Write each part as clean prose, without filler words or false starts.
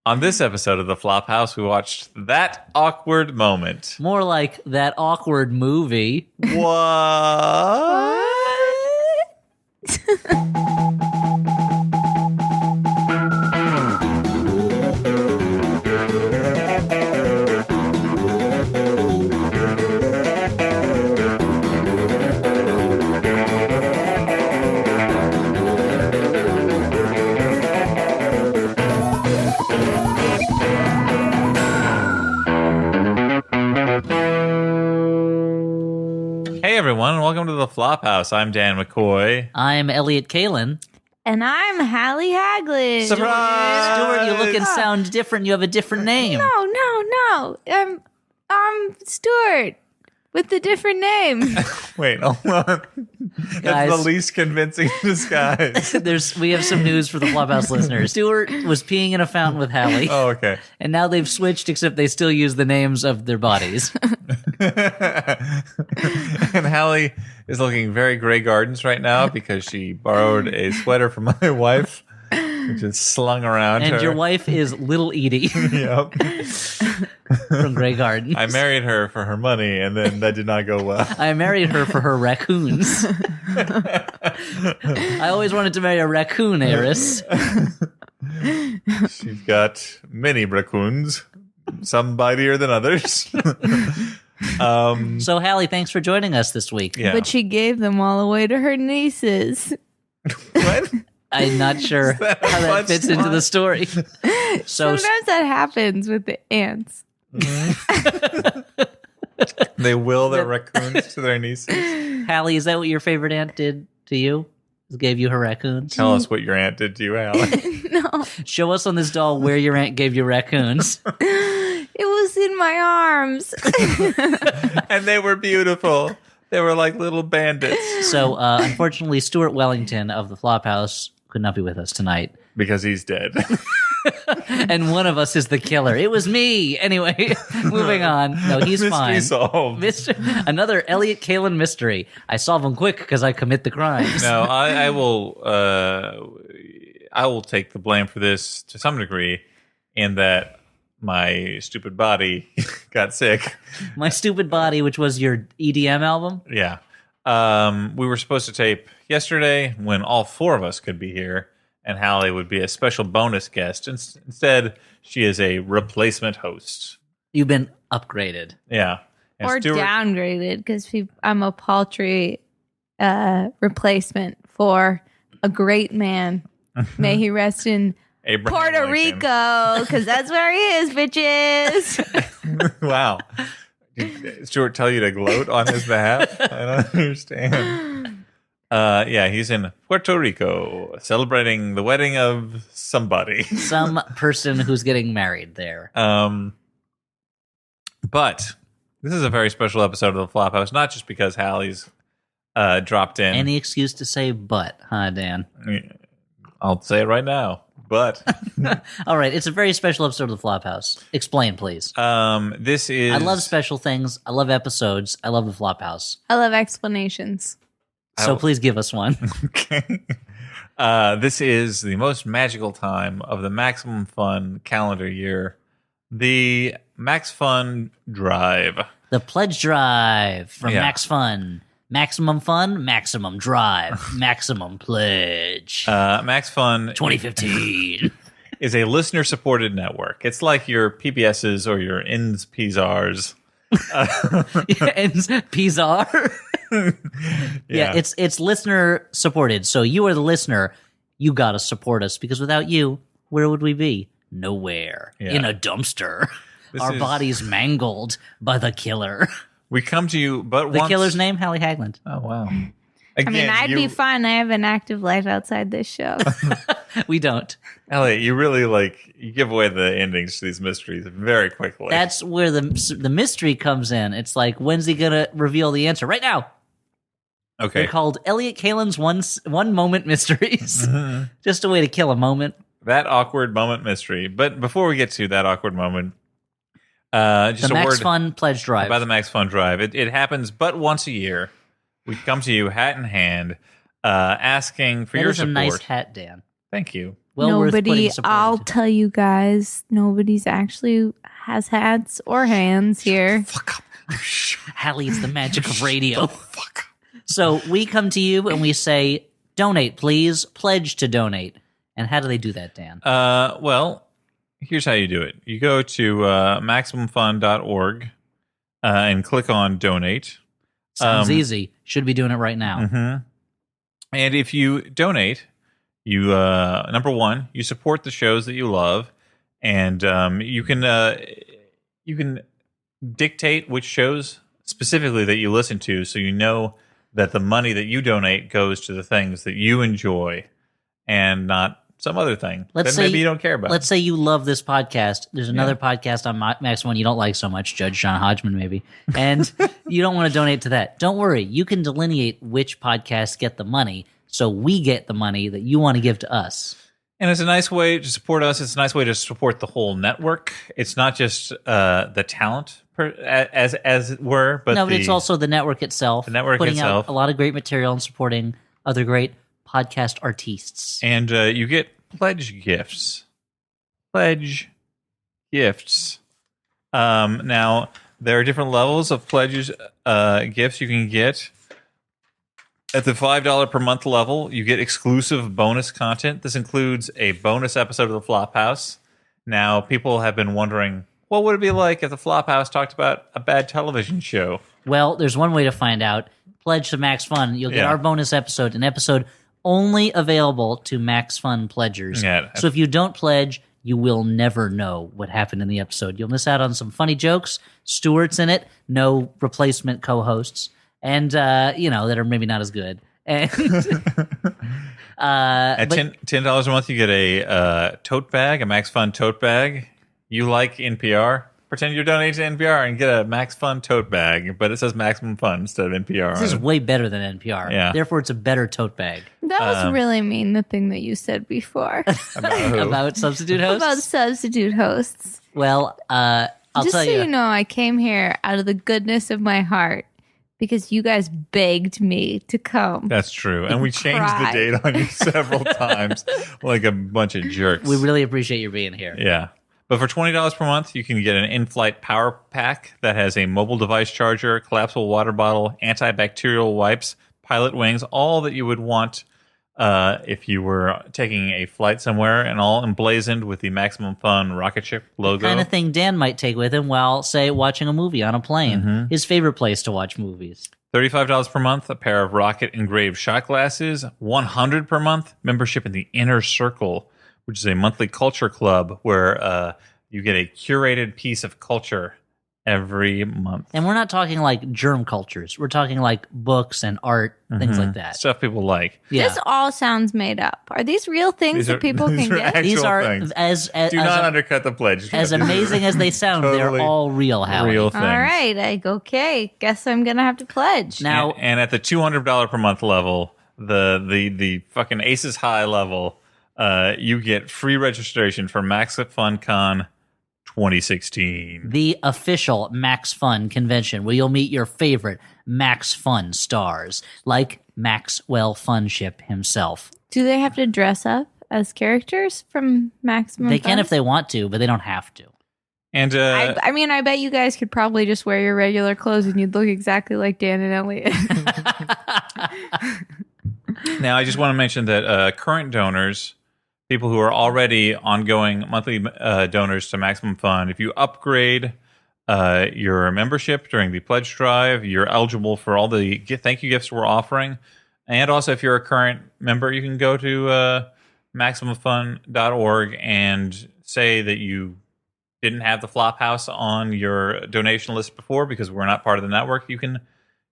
On this episode of The Flophouse, we watched That Awkward Moment. More like that awkward movie. What? Hey everyone, and welcome to The Flophouse. I'm Dan McCoy. I'm Elliot Kalin. And I'm Hallie Haglund. Surprise! Stuart, you look and sound different. You have a different name. No. I'm Stuart with a different name. Wait, hold on. That's Guys. the least convincing disguise. We have some news for the Flophouse listeners. Stuart was peeing in a fountain with Hallie, Oh, okay. and now they've switched, except they still use the names of their bodies. And Hallie is looking very Grey Gardens right now because she borrowed a sweater from my wife, which is slung around her. And your wife is Little Edie Yep. from Grey Garden. I married her for her money, and then that did not go well. I married her for her raccoons. I always wanted to marry a raccoon heiress. She's got many raccoons, some bitier than others. So, Hallie, thanks for joining us this week. Yeah. But she gave them all away to her nieces. What? I'm not sure how that fits into the story. So, Sometimes that happens with the ants. They will their raccoons to their nieces. Hallie, is that what your favorite aunt did to you? Gave you her raccoons? Tell us what your aunt did to you, Hallie. No, Show us on this doll where your aunt gave you raccoons. it was in my arms. And they were beautiful. They were like little bandits. So, unfortunately, Stuart Wellington of the Flophouse could not be with us tonight. Because he's dead. And one of us is the killer. It was me. Anyway, moving on. No, he's Mystery fine. solved. Another Elliot Kalin mystery. I solve them quick because I commit the crimes. No, I will take the blame for this to some degree, in that my stupid body got sick. My Stupid Body, which was your EDM album. Yeah. We were supposed to tape yesterday when all four of us could be here, and Hallie would be a special bonus guest. Instead, she is a replacement host. You've been upgraded. Yeah. And Or Stuart- downgraded because I'm a paltry replacement for a great man. May he rest in Abraham Puerto Lincoln. Rico, because that's where he is, bitches. Wow. Did Stuart tell you to gloat on his behalf? I don't understand. Yeah, he's in Puerto Rico celebrating the wedding of somebody. Some person who's getting married there. But this is a very special episode of The Flophouse, not just because Hallie's dropped in. Any excuse to say but, huh, Dan? I'll say it right now. But All right, it's a very special episode of the Flophouse. Explain, please. this is... I love special things. I love episodes. I love the Flophouse. I love explanations. So please give us one. Okay. This is the most magical time of the Maximum Fun calendar year. The Max Fun Drive. The Pledge Drive from Yeah. Max Fun. Maximum Fun, Maximum Drive, Maximum Pledge. Max Fun 2015. is a listener-supported network. It's like your PBSs or your INS PZARs. And Pizarre. Yeah, it's listener supported. So you are the listener. You got to support us because without you, where would we be? Nowhere. Yeah. In a dumpster. This Our is- bodies mangled by the killer. We come to you, but The once... killer's name, Hallie Hagland. Oh, wow. I mean, I'd be fine. I have an active life outside this show. We don't. Elliot, you really, you give away the endings to these mysteries very quickly. That's where the mystery comes in. It's like, when's he gonna reveal the answer? Right now. okay. They're called Elliot Kalin's one moment mysteries. Mm-hmm. Just a way to kill a moment. That awkward moment mystery. But before we get to that awkward moment, just The a Max word Fun Pledge Drive. about the Max Fun Drive. It happens but once a year. We come to you hat in hand, asking for That your is a support. nice hat, Dan. Thank you. Well worth putting Nobody, support I'll into. tell you guys, nobody's actually has hats or hands here. Fuck up. Hallie, it's the magic of radio. Fuck up. So we come to you and we say, donate, please. Pledge to donate. And how do they do that, Dan? Well, here's how you do it. You go to MaximumFun.org and click on donate. Sounds easy. Should be doing it right now. Mm-hmm. And if you donate, you number one, you support the shows that you love, and you can dictate which shows specifically that you listen to, so you know that the money that you donate goes to the things that you enjoy, and not some other thing that maybe you don't care about. Let's say you love this podcast. There's another podcast on Max One you don't like so much, Judge John Hodgman maybe, and you don't want to donate to that. Don't worry. You can delineate which podcasts get the money, so we get the money that you want to give to us. And it's a nice way to support us. It's a nice way to support the whole network. It's not just the talent, as it were, but but it's also the network itself. The network putting itself. out a lot of great material and supporting other great podcast artists. And you get pledge gifts. Pledge gifts. Now, there are different levels of pledges gifts you can get. At the $5 per month level, you get exclusive bonus content. This includes a bonus episode of The Flophouse. Now, people have been wondering, what would it be like if The Flophouse talked about a bad television show? Well, there's one way to find out. Pledge to Max Fun. You'll get Yeah. our bonus episode, an episode only available to Max Fun pledgers. Yeah. So if you don't pledge, you will never know what happened in the episode. You'll miss out on some funny jokes. Stuart's in it. No replacement co-hosts. And, that are maybe not as good. And, At $10 a month, you get a tote bag, a Max Fun tote bag. You like NPR? Pretend you're donating to NPR and get a Max Fun tote bag, but it says Maximum Fun instead of NPR. this is way better than NPR. Yeah. Therefore, it's a better tote bag. That was really mean, the thing that you said before About who? About substitute hosts? about substitute hosts. Well, I'll Just tell so you. you know, I came here out of the goodness of my heart because you guys begged me to come. That's true. And we changed the Cry. date on you several times like a bunch of jerks. We really appreciate you being here. Yeah. But for $20 per month, you can get an in-flight power pack that has a mobile device charger, collapsible water bottle, antibacterial wipes, pilot wings, all that you would want if you were taking a flight somewhere, and all emblazoned with the Maximum Fun rocket ship logo. Kind of thing Dan might take with him while, say, watching a movie on a plane. Mm-hmm. His favorite place to watch movies. $35 per month, a pair of rocket engraved shot glasses. $100 per month, membership in the Inner Circle, which is a monthly culture club where you get a curated piece of culture every month. And we're not talking like germ cultures. We're talking like books and art, things like that. Stuff people like. Yeah. This all sounds made up. Are these real things These that are- people these can are get? actual These are things. as Do not undercut the pledge. as amazing as they sound. They're Totally all real, Hallie. real things. All right. Okay. Guess I'm going to have to pledge. Now, And at the $200 per month level, the fucking Aces High level, you get free registration for Max Fun Con 2016. the official Max Fun convention where you'll meet your favorite Max Fun stars, like Maxwell Funship himself. Do they have to dress up as characters from Maximum They can Fun? if they want to, but they don't have to. And I mean, I bet you guys could probably just wear your regular clothes and you'd look exactly like Dan and Elliot. now I just want to mention that current donors, people who are already ongoing monthly donors to Maximum Fun, if you upgrade your membership during the pledge drive, you're eligible for all the thank you gifts we're offering. And also, if you're a current member, you can go to MaximumFun.org and say that you didn't have the Flophouse on your donation list before because we're not part of the network. You can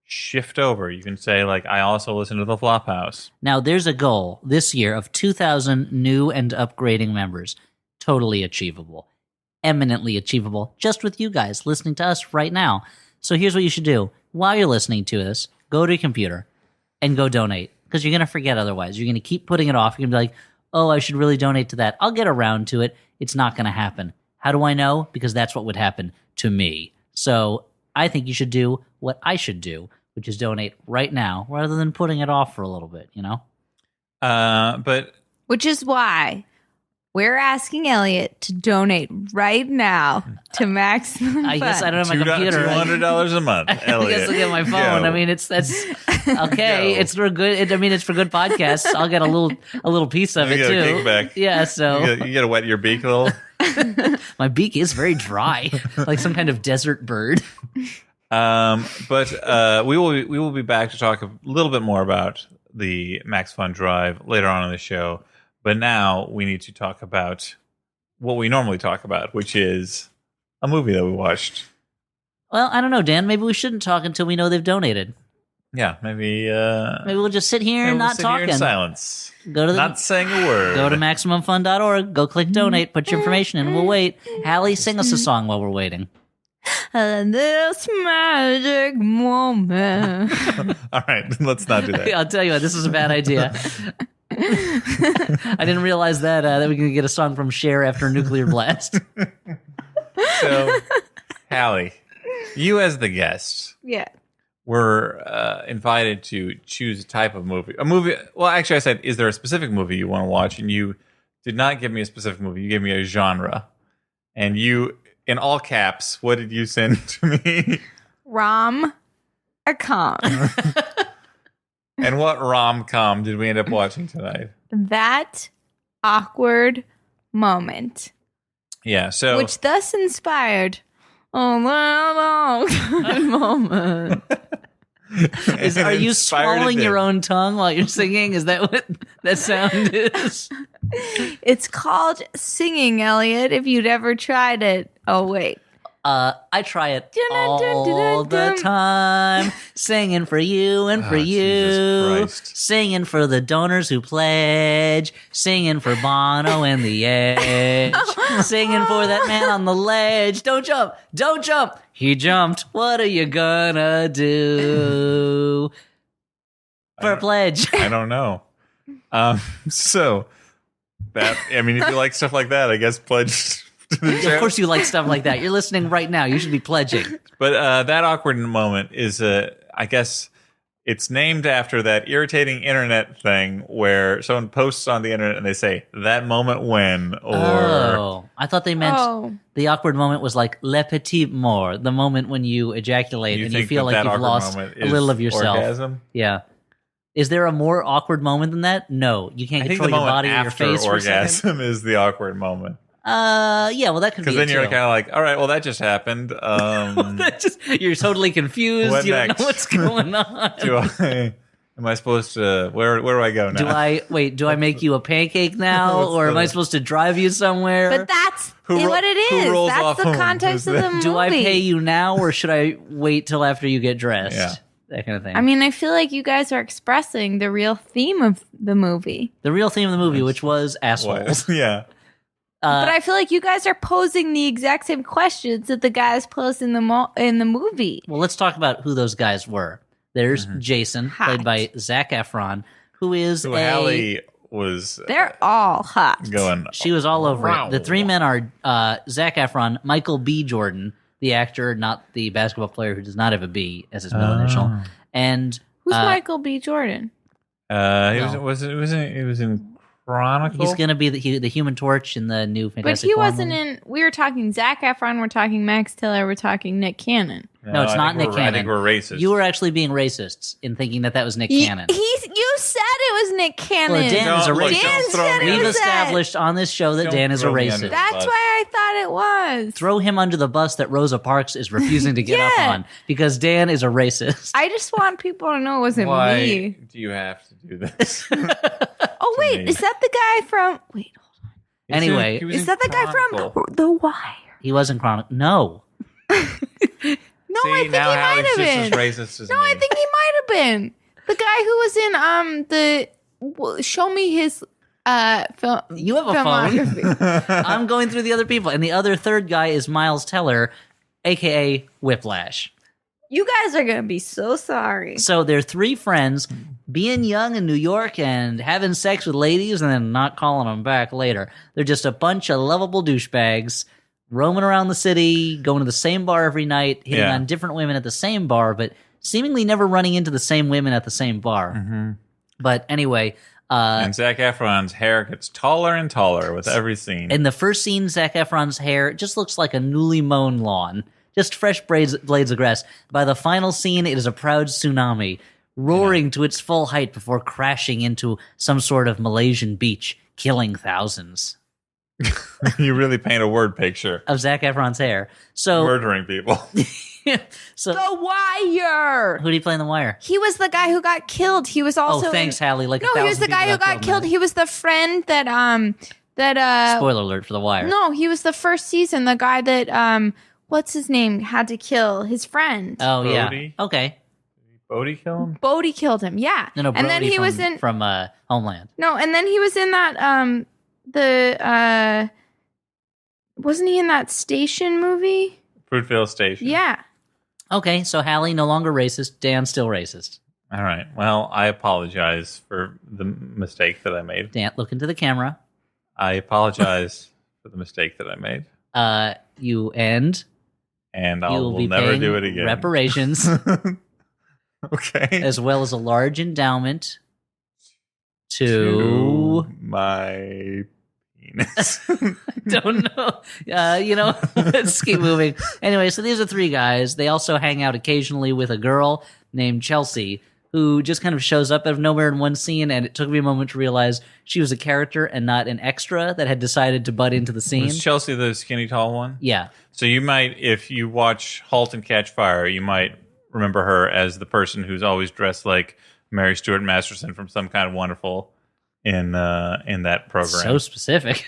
shift over. You can say, like, I also listen to the Flophouse. Now, there's a goal this year of 2,000 new and upgrading members. Totally achievable. Eminently achievable, just with you guys listening to us right now. So here's what you should do. While you're listening to this, go to your computer and go donate, because you're going to forget otherwise. You're going to keep putting it off. You're going to be like, oh, I should really donate to that. I'll get around to it. It's not going to happen. How do I know? Because that's what would happen to me. So I think you should do what I should do, which is donate right now rather than putting it off for a little bit, you know? But Which is why we're asking Elliot to donate right now to Maximum I guess I don't have my computer. $200 a month. I Elliot. guess I'll get my phone. Go. I mean, that's okay. Go. It's for good. It's for good podcasts. I'll get a little piece of You it get a too. kickback. Yeah. So You gotta wet your beak a little. my beak is very dry, like some kind of desert bird. But we will be back to talk a little bit more about the Max Fun Drive later on in the show. But now we need to talk about what we normally talk about, which is a movie that we watched. Well, I don't know, Dan. Maybe we shouldn't talk until we know they've donated. Yeah, maybe. Maybe we'll just sit here and we'll not sit here talking. in silence, Go to not saying a word. Go to MaximumFun.org. Go click donate. Put your information in. And we'll wait. Hallie, sing us a song while we're waiting. This magic moment. All right, let's not do that. I'll tell you what. This is a bad idea. I didn't realize that we can get a song from Cher after a nuclear blast. So, Hallie, you as the guest Yeah. were invited to choose a type of movie. A movie. Well, actually, I said, "Is there a specific movie you want to watch?" And you did not give me a specific movie. You gave me a genre, and you, in all caps, what did you send to me? Rom-com. And what rom-com did we end up watching tonight? That awkward moment, Yeah. So which thus inspired that moment. Are you swallowing your own tongue while you're singing? Is that what that sound is? It's called singing, Elliot, if you'd ever tried it. Oh, wait. I try it all the time, singing for you and for you, Jesus Christ. singing for the donors who pledge, singing for Bono and the Edge, singing for that man on the ledge. Don't jump, don't jump. He jumped. What are you gonna do for a pledge? I don't know. So that, I mean, if you like stuff like that, I guess pledge to the show. Of course, you like stuff like that. You're listening right now. You should be pledging. But that awkward moment is, I guess, it's named after that irritating internet thing where someone posts on the internet and they say that moment when, or Oh, I thought they meant Oh. the awkward moment was like le petit mort, the moment when you ejaculate and you feel like you've lost a little of yourself. Orgasm? Yeah. Is there a more awkward moment than that? No, you can't I think control the your moment body or your after face for a second. orgasm is the awkward moment. Yeah, well, that could be Because then it you're too. kind of like, all right, well, that just happened. You're totally confused. What You don't next? know what's going on. Am I supposed to, where do I go now? Do I make you a pancake now, What's or am the- I supposed to drive you somewhere? But that's Who ro- what it who is. rolls That's off the whom? context of the movie. Do I pay you now, or should I wait till after you get dressed? Yeah. That kind of thing. I mean, I feel like you guys are expressing the real theme of the movie. the real theme of the movie, which was What? assholes. Yeah. But I feel like you guys are posing the exact same questions that the guys posed in the movie. Well, let's talk about who those guys were. There's Mm-hmm. Jason, Hot. played by Zac Efron, who is So a. Hallie was They're all hot. going. She was all over Wow. it. The three men are Zac Efron, Michael B. Jordan, the actor, not the basketball player who does not have a B as his middle initial, and Who's Michael B. Jordan? He No. was in Chronicle. he's going to be the Human Torch in the new But Fantastic he Four wasn't movie. in. We were talking Zac Efron. We're talking Max Tiller. We're talking Nick Cannon. No, it's I not think Nick we're- I Cannon. think we're racist. You were actually being racists in thinking that was Nick You Cannon. said it was Nick Cannon. Well, Dan is a Don't- look, racist. don't Dan throw said me it We've under- was that. established on this show that Don't Dan is a throw me under racist. the That's bus. why I thought it was. Throw him under the bus that Rosa Parks is refusing to get up Yeah. on because Dan is a racist. I just want people to know it wasn't Why me. do you have to do this? Oh wait, me. is that the guy from? Wait, Anyway, He was is in that the guy Chronicle. from The Wire? He wasn't Chronicle. No. No, See, I think he now might Hallie's have just been. as racist as No, me. I think he might have been the guy who was in show me his film. You have a phone. filmography. I'm going through the other people. And the other third guy is Miles Teller, a.k.a. Whiplash. You guys are gonna be so sorry. So they're three friends being young in New York and having sex with ladies and then not calling them back later. They're just a bunch of lovable douchebags roaming around the city, going to the same bar every night, hitting Yeah. on different women at the same bar, but seemingly never running into the same women at the same bar. Mm-hmm. But anyway, And Zac Efron's hair gets taller and taller with every scene. In the first scene, Zac Efron's hair just looks like a newly mown lawn. Just fresh blades of grass. By the final scene, it is a proud tsunami, roaring to its full height before crashing into some sort of Malaysian beach, killing thousands You really paint a word picture. of Zac Efron's hair. So, Murdering people. so The Wire. who did he play in The Wire? He was the guy who got killed. He was also. Oh, thanks, Hallie. Like No, he was the guy who got killed. He was the friend that Spoiler alert for The Wire. No, he was the first season. The guy that what's his name had to kill his friend. Oh, Brody? yeah. Okay. Bodie kill him? Bodie killed him. Yeah. No, and then Brody he was in from Homeland. no, and then he was in that wasn't he in that station movie? Fruitvale Station. Yeah. Okay, so Hallie no longer racist. Dan still racist. All right. Well, I apologize for the mistake that I made. Dan, look into the camera. I apologize for the mistake that I made. You end. And You I will will be never paying do it again. reparations, Okay. as well as a large endowment to my penis. don't know. Let's keep moving. Anyway, so these are three guys. They also hang out occasionally with a girl named Chelsea, who just kind of shows up out of nowhere in one scene, and it took me a moment to realize she was a character and not an extra that had decided to butt into the scene. Was Chelsea the skinny tall one? Yeah. So you might, if you watch *Halt and Catch Fire*, you might remember her as the person who's always dressed like Mary Stuart Masterson from Some Kind of Wonderful in that program. So specific.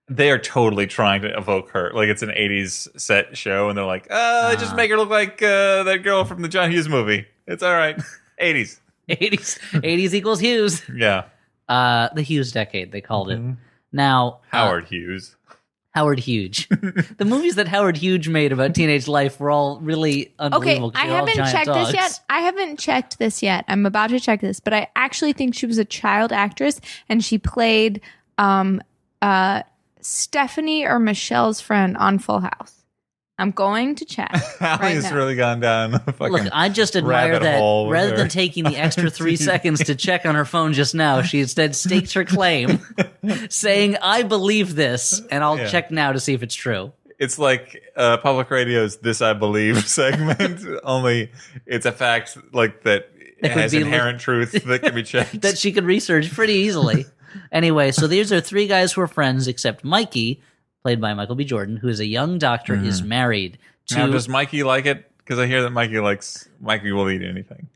They are totally trying to evoke her. Like it's an 80s set show, and they're like, just make her look like that girl from the John Hughes movie. It's all right. 80s. 80s equals Hughes. Yeah. The Hughes decade, they called it. Now, Howard Hughes. Howard Hughes. The movies that Howard Hughes made about teenage life were all really Okay, unbelievable. 'cause I they're all haven't giant checked dogs. this yet. I haven't checked this yet. I'm about to check this, but I actually think she was a child actress and she played Stephanie or Michelle's friend on Full House. I'm going to check. Hallie's now. really gone down a fucking Look, I just admire rabbit that hole with rather her. than taking the extra 3 seconds to check on her phone just now, she instead staked her claim, saying, I believe this, and I'll Yeah. check now to see if it's true. It's like public radio's "This I Believe" segment. Only it's a fact like that That could has be inherent truth that can be checked. That she could research pretty easily. Anyway, so these are three guys who are friends, except Mikey, played by Michael B. Jordan, who is a young doctor, is married to... Now, does Mikey like it? Because I hear that Mikey will eat anything.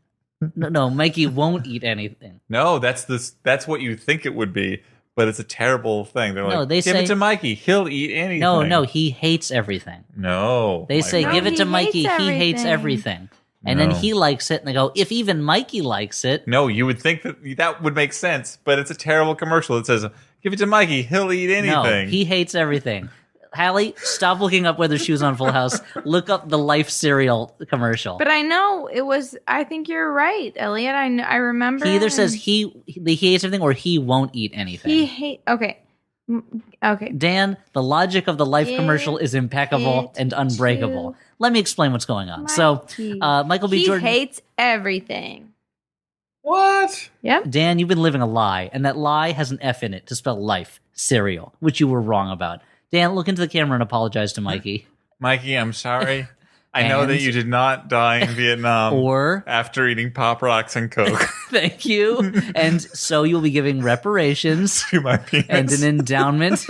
No, Mikey won't eat anything. No, that's what you think it would be, but it's a terrible thing. They're No, like, they give say- it to Mikey. He'll eat anything. No, he hates everything. No. They say, No, give it he to Mikey. hates He hates everything. everything. And then No. he likes it, and they go, if even Mikey likes it... No, you would think that would make sense, but it's a terrible commercial. It says, give it to Mikey. He'll eat anything. No, he hates everything. Hallie, stop looking up whether she was on Full House. Look up the Life cereal commercial. But I know it was. I think you're right, Elliot. I remember. He either and says he hates everything or he won't eat anything. he hate. Okay, okay. Dan, the logic of the Life commercial is impeccable it and unbreakable. to Let me explain what's going on. So, Mikey. Michael B. He Jordan, hates everything. What? Yep. Dan, you've been living a lie, and that lie has an F in it to spell life cereal, which you were wrong about. Dan, look into the camera and apologize to Mikey. Mikey, I'm sorry. I know that And- you did not die in Vietnam Or, after eating Pop Rocks and Coke thank you. And so you'll be giving reparations to my penis. and an endowment.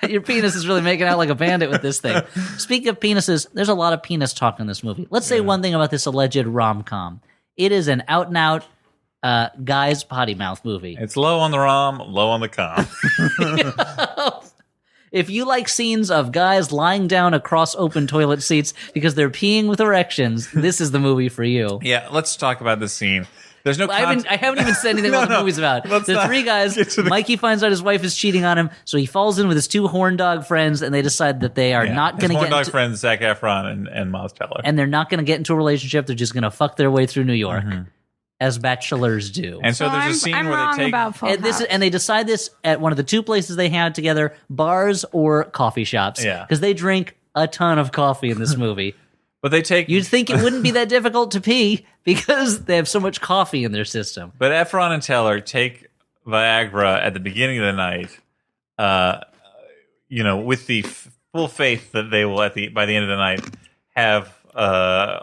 Your penis is really making out like a bandit with this thing. Speaking of penises, there's a lot of penis talk in this movie. Let's say one thing about this alleged rom-com. It is an out-and-out guy's potty mouth movie. It's low on the ROM, low on the com. If you like scenes of guys lying down across open toilet seats because they're peeing with erections, this is the movie for you. Yeah, let's talk about this scene. There's no I haven't even said anything about what the movie's about. Let's The not three guys, get to the- Mikey finds out his wife is cheating on him, so he falls in with his two horn dog friends, and they decide that they are not going to His get dog into, friends Zac Efron and Miles Teller. and they're not going to get into a relationship. They're just going to fuck their way through New York, as bachelors do. And so there's a scene I'm where wrong they take about Full And House. they decide this at one of the two places they had together, bars or coffee shops. Yeah. Because they drink a ton of coffee in this movie. but they take You'd think it wouldn't be that difficult to pee because they have so much coffee in their system. but Efron and Teller take Viagra at the beginning of the night, with the full faith that they will by the end of the night have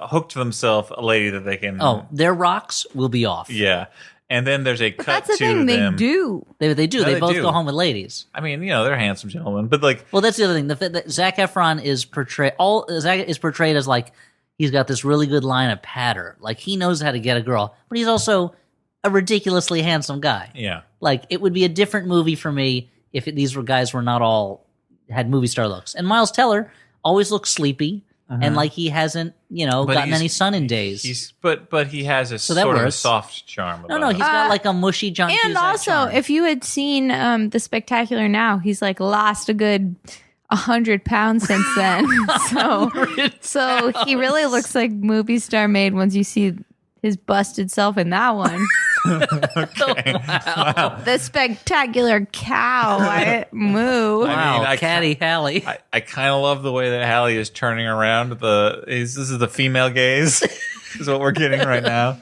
hooked themselves a lady that they can. Oh, their rocks will be off. Yeah. And then there's a But cut that's the to thing, them. they do. They do. No, They they both do. go home with ladies. I mean, they're handsome gentlemen, but like, Well, that's the other thing. The fact that Zac Efron is portrayed. Zac is portrayed as like he's got this really good line of patter. Like he knows how to get a girl, but he's also a ridiculously handsome guy. yeah. Like it would be a different movie for me if these guys were not all had movie star looks. And Miles Teller always looks sleepy and like he hasn't, But gotten he's- any sun in days. But he has a that sort of a works. soft charm. No, about he's him. got like a mushy John And Cusack also, charm. if you had seen The Spectacular Now, he's like lost a good 100 pounds since then. so he really looks like movie star made once you see his busted self in that one. The Spectacular Cow. Moo. Wow, I Caddy Hallie. I kind of love the way that Hallie is turning around. This is the female gaze, is what we're getting right now.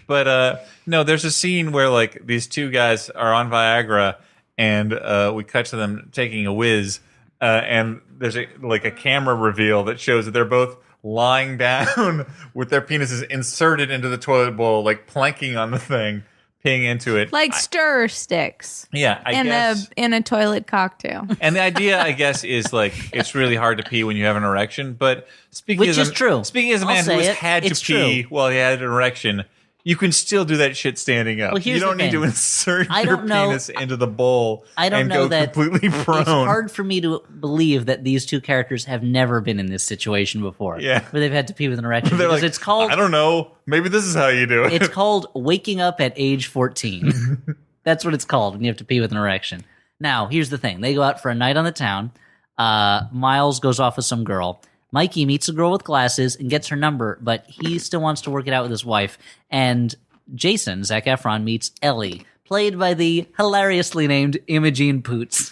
But no, there's a scene where like these two guys are on Viagra, and we cut to them taking a whiz, and there's a camera reveal that shows that they're both lying down with their penises inserted into the toilet bowl, like planking on the thing, peeing into it. Like stir sticks Yeah, I guess. in a toilet cocktail. And the idea, I guess, is like it's really hard to pee when you have an erection. But speaking Which as is a, true. Speaking as a I'll man who say has it. had to It's pee true. while he had an erection, you can still do that shit standing up. Well, here's you don't the need to thing. insert I your don't know- penis into the bowl I don't and know go that completely prone. It's hard for me to believe that these two characters have never been in this situation before. Yeah. Where they've had to pee with an erection. They're Because like, it's called I don't know. Maybe this is how you do it. it's called waking up at age 14. That's what it's called when you have to pee with an erection. Now, here's the thing. They go out for a night on the town. Miles goes off with some girl. Mikey meets a girl with glasses and gets her number, but he still wants to work it out with his wife. And Jason, Zac Efron, meets Ellie, played by the hilariously named Imogene Poots,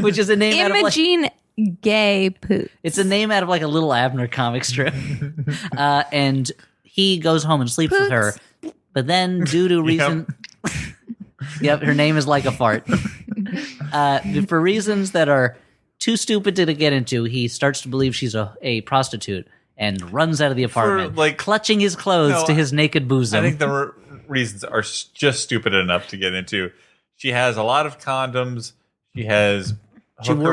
which is a name out of like, Imogene Gay Poot. it's a name out of like a little Abner comic strip. And he goes home and sleeps with her. But then, due to reason, yep, her name is like a fart. For reasons that are too stupid to get into, he starts to believe she's a prostitute and runs out of the apartment, like- clutching his clothes No, to his naked bosom. I think the reasons are just stupid enough to get into. She has a lot of condoms. She has she hooker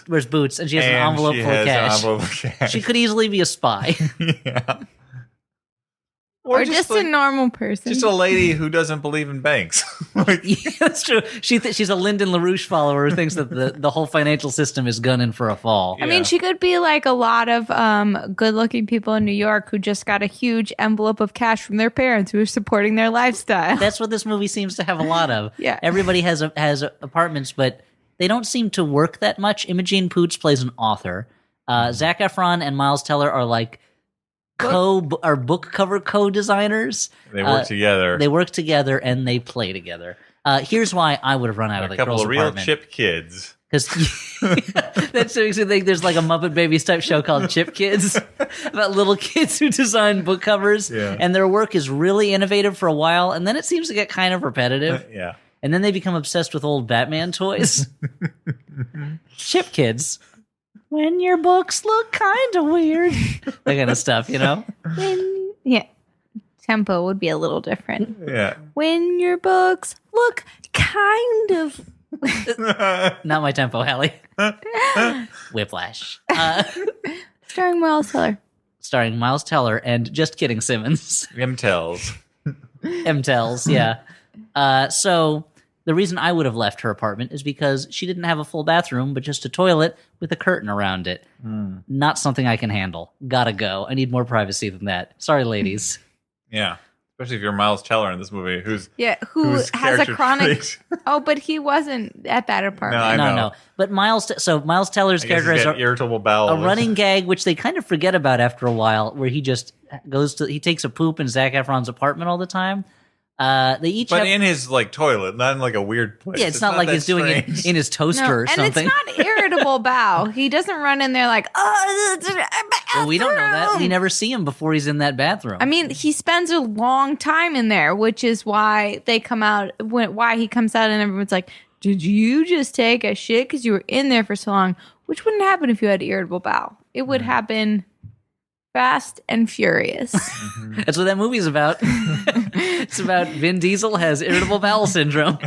wears boots, and she has an and envelope she full of has cash. an envelope of cash. She could easily be a spy. yeah. Or just like, a normal person. just a lady who doesn't believe in banks. Like, Yeah, that's true. She's a Lyndon LaRouche follower who thinks that the whole financial system is gunning for a fall. I mean, she could be like a lot of good-looking people in New York who just got a huge envelope of cash from their parents who are supporting their lifestyle. That's what this movie seems to have a lot of. Yeah. Everybody has apartments, but they don't seem to work that much. Imogen Poots plays an author. Zac Efron and Miles Teller are like book cover co-designers. they work together. They work together and they play together. Here's why I would have run out of a the couple girl's of real apartment. chip kids. Because that makes me think there's like a Muppet Babies type show called Chip Kids about little kids who design book covers, Yeah. and their work is really innovative for a while, and then it seems to get kind of repetitive, Yeah. and then they become obsessed with old Batman toys. Chip Kids. When your books look kind of weird. That kind of stuff, you know? Yeah. Tempo would be a little different. Yeah. When your books look kind of... Not my tempo, Hallie. Whiplash. Starring Miles Teller. Starring Miles Teller and Just Kidding Simmons. Him tells. M-Tells, yeah. So the reason I would have left her apartment is because she didn't have a full bathroom, but just a toilet with a curtain around it. Not something I can handle. Gotta go. I need more privacy than that. Sorry, ladies. Yeah. Especially if you're Miles Teller in this movie, who Who's has a character chronic... trait- Oh, but he wasn't at that apartment. I know. No. But Miles Teller's I guess character he's has got irritable bowel. a running gag, which they kind of forget about after a while, where he just he takes a poop in Zac Efron's apartment all the time. They each but have, in his like toilet, not in like a weird place. yeah, it's not like that he's doing it strange. in his toaster No, or and something. it's not irritable bowel. He doesn't run in there like, oh, Well, we don't know that. We never see him before he's in that bathroom. I mean, he spends a long time in there, which is why they come out. Why he comes out and everyone's like, "Did you just take a shit because you were in there for so long?" Which wouldn't happen if you had irritable bowel. It would happen fast and furious. That's what that movie's about. It's about Vin Diesel has irritable bowel syndrome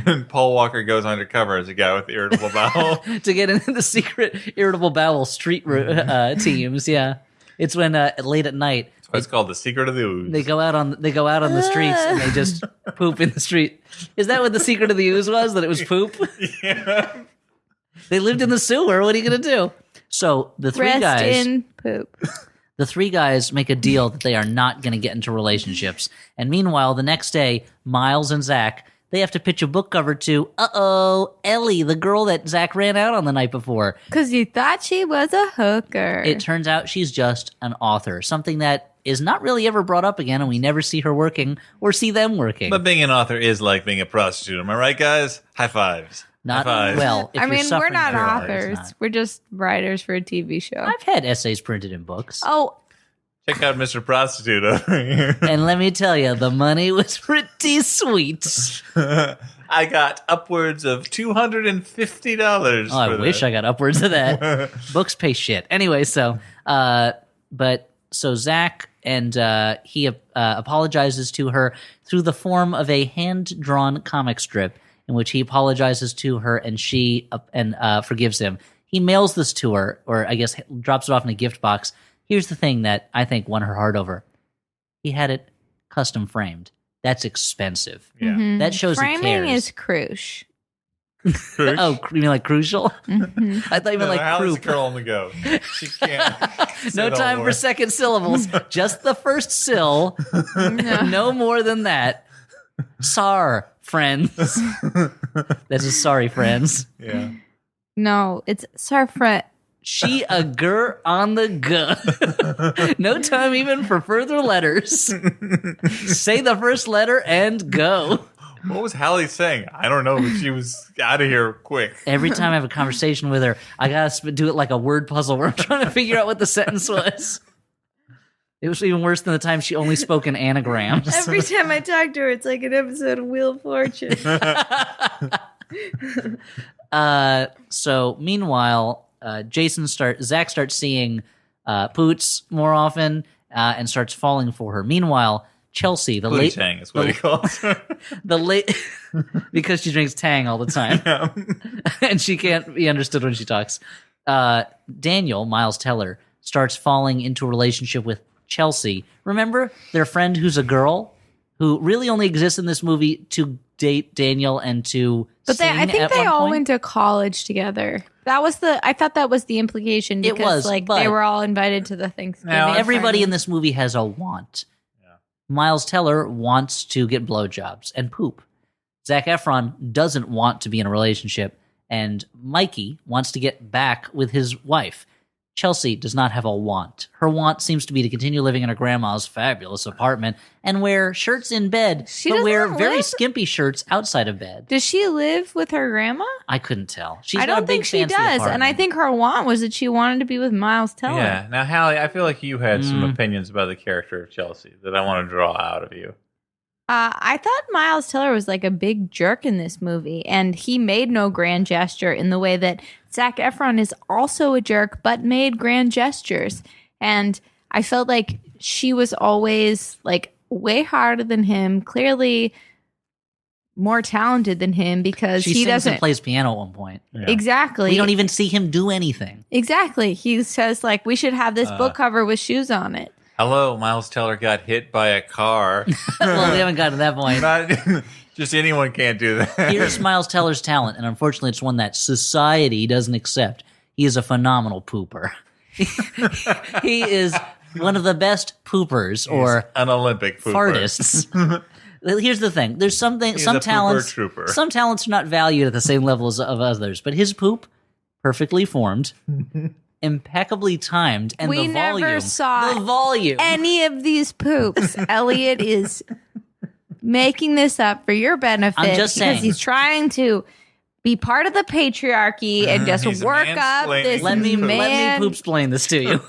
And Paul Walker goes undercover as a guy with irritable bowel. to get into the secret irritable bowel street teams. Yeah, it's when late at night It's called The Secret of the Ooze. they go out on the streets and they just poop in the street. Is that what the secret of the ooze was? That it was poop? Yeah. They lived in the sewer. What are you gonna do? So the three Rest guys. in poop. The three guys make a deal that they are not going to get into relationships. And meanwhile, the next day, Miles and Zach, they have to pitch a book cover to, Ellie, the girl that Zach ran out on the night before. Because you thought she was a hooker. It turns out she's just an author, something that is not really ever brought up again, and we never see her working or see them working. But being an author is like being a prostitute. Am I right, guys? High fives. Not High fives. well. If I you're mean, we're suffering not from it, it's authors. not. We're just writers for a TV show. I've had essays printed in books. Oh, Check out Mr. Prostitute over here. And let me tell you, the money was pretty sweet. I got upwards of $250. Oh, I wish I got upwards of that. Books pay shit. Anyway, so Zach and he apologizes to her through the form of a hand-drawn comic strip in which he apologizes to her and she forgives him. He mails this to her, or I guess drops it off in a gift box. Here's the thing that I think won her heart over. He had it custom framed. That's expensive. Yeah. That shows he framing cares. is crucial. Oh, you mean like crucial? I thought you meant like Hallie's croup. girl on the go. She can't. No say the time whole for word. second syllables. Just the first syll. No more than that. Sar, friends. This is sorry, friends. Yeah. No, it's Sarfret. She a gur on the go. No time even for further letters. Say the first letter and go. What was Hallie saying? I don't know, but she was out of here quick. Every time I have a conversation with her, I gotta do it like a word puzzle where I'm trying to figure out what the sentence was. It was even worse than the time she only spoke in anagrams. Every time I talk to her, it's like an episode of Wheel of Fortune. So meanwhile, Zach starts seeing Poots more often and starts falling for her. Meanwhile, Chelsea, the late Tang is what he calls her. because she drinks Tang all the time and she can't be understood when she talks. Daniel, Miles Teller, starts falling into a relationship with Chelsea. Remember their friend who's a girl who really only exists in this movie to date Daniel and to But sing I think at they one all point? went to college together. I thought that was the implication because was, like but- they were all invited to the Thanksgiving. Now, Everybody party. in this movie has a want. Miles Teller wants to get blowjobs and poop. Zac Efron doesn't want to be in a relationship, and Mikey wants to get back with his wife. Chelsea does not have a want. Her want seems to be to continue living in her grandma's fabulous apartment and wear shirts in bed, She but wear doesn't very live- skimpy shirts outside of bed. Does she live with her grandma? I couldn't tell. She's I not a don't big think she fancy does. And I apartment. think her want was that she wanted to be with Miles Teller. Yeah. Now, Hallie, I feel like you had some opinions about the character of Chelsea that I want to draw out of you. I thought Miles Teller was like a big jerk in this movie, and he made no grand gesture in the way that Zac Efron is also a jerk, but made grand gestures. And I felt like she was always like way harder than him, clearly more talented than him because she he sings doesn't. and plays piano at one point. Yeah. Exactly. We don't even see him do anything. Exactly. He says like we should have this book cover with shoes on it. Hello, Miles Teller got hit by a car. Well, we haven't gotten to that point. Not, just anyone can't do that. Here's Miles Teller's talent, and unfortunately, it's one that society doesn't accept. He is a phenomenal pooper. He is one of the best poopers or An Olympic pooper. fartists. Here's the thing: there's something, He's some a pooper talents, trooper. some talents are not valued at the same level as of others. But his poop, perfectly formed, impeccably timed, and We the never volume, saw the volume. Any of these poops, Elliot is making this up for your benefit I'm just saying. because he's trying to be part of the patriarchy and just He's work up mansplaining. this Let me man. poop explain this to you.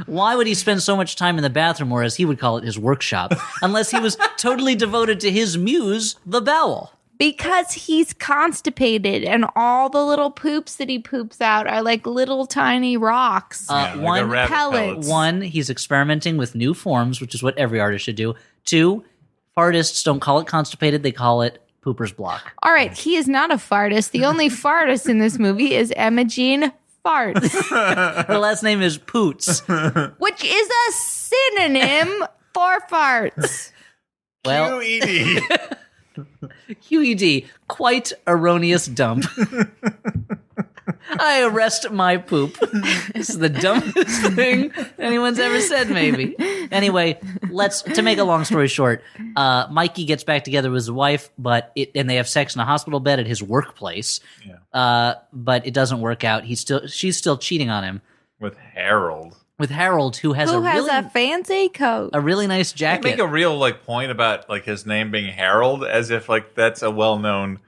Why would he spend so much time in the bathroom, or as he would call it, his workshop, unless he was totally devoted to his muse, the bowel? Because he's constipated and all the little poops that he poops out are like little tiny rocks. Yeah, like a One, rabbit pellets. pellets. One, he's experimenting with new forms, which is what every artist should do. Two, fartists don't call it constipated, they call it pooper's block. All right, he is not a fartist. The only fartist in this movie is Emma Jean Farts, Her last name is Poots. which is a synonym for farts. Well, QED. QED, quite erroneous dump. I arrest my poop. This is the dumbest thing anyone's ever said, maybe. Anyway, to make a long story short, Mikey gets back together with his wife, and they have sex in a hospital bed at his workplace. Yeah. But it doesn't work out. She's still cheating on him With Harold. with Harold, who has Who has a fancy coat? a really nice They jacket. make a real point about his name being Harold, as if that's a well-known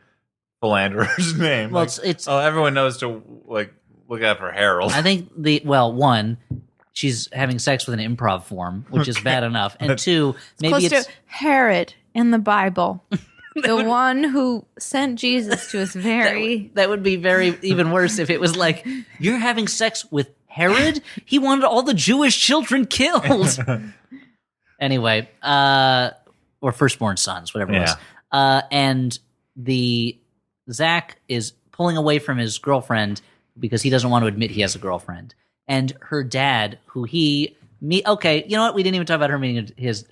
philanderer's name. Well, it's everyone knows to look out for Harold. I think one, she's having sex with an improv form, which is bad enough, and two, maybe Close it's to Herod in the Bible. The one who sent Jesus to us very... that would be very even worse if it was like, you're having sex with Herod? He wanted all the Jewish children killed. Anyway, or firstborn sons, whatever it was. And Zach is pulling away from his girlfriend because he doesn't want to admit he has a girlfriend. And her dad, who okay, you know what? We didn't even talk about her meeting his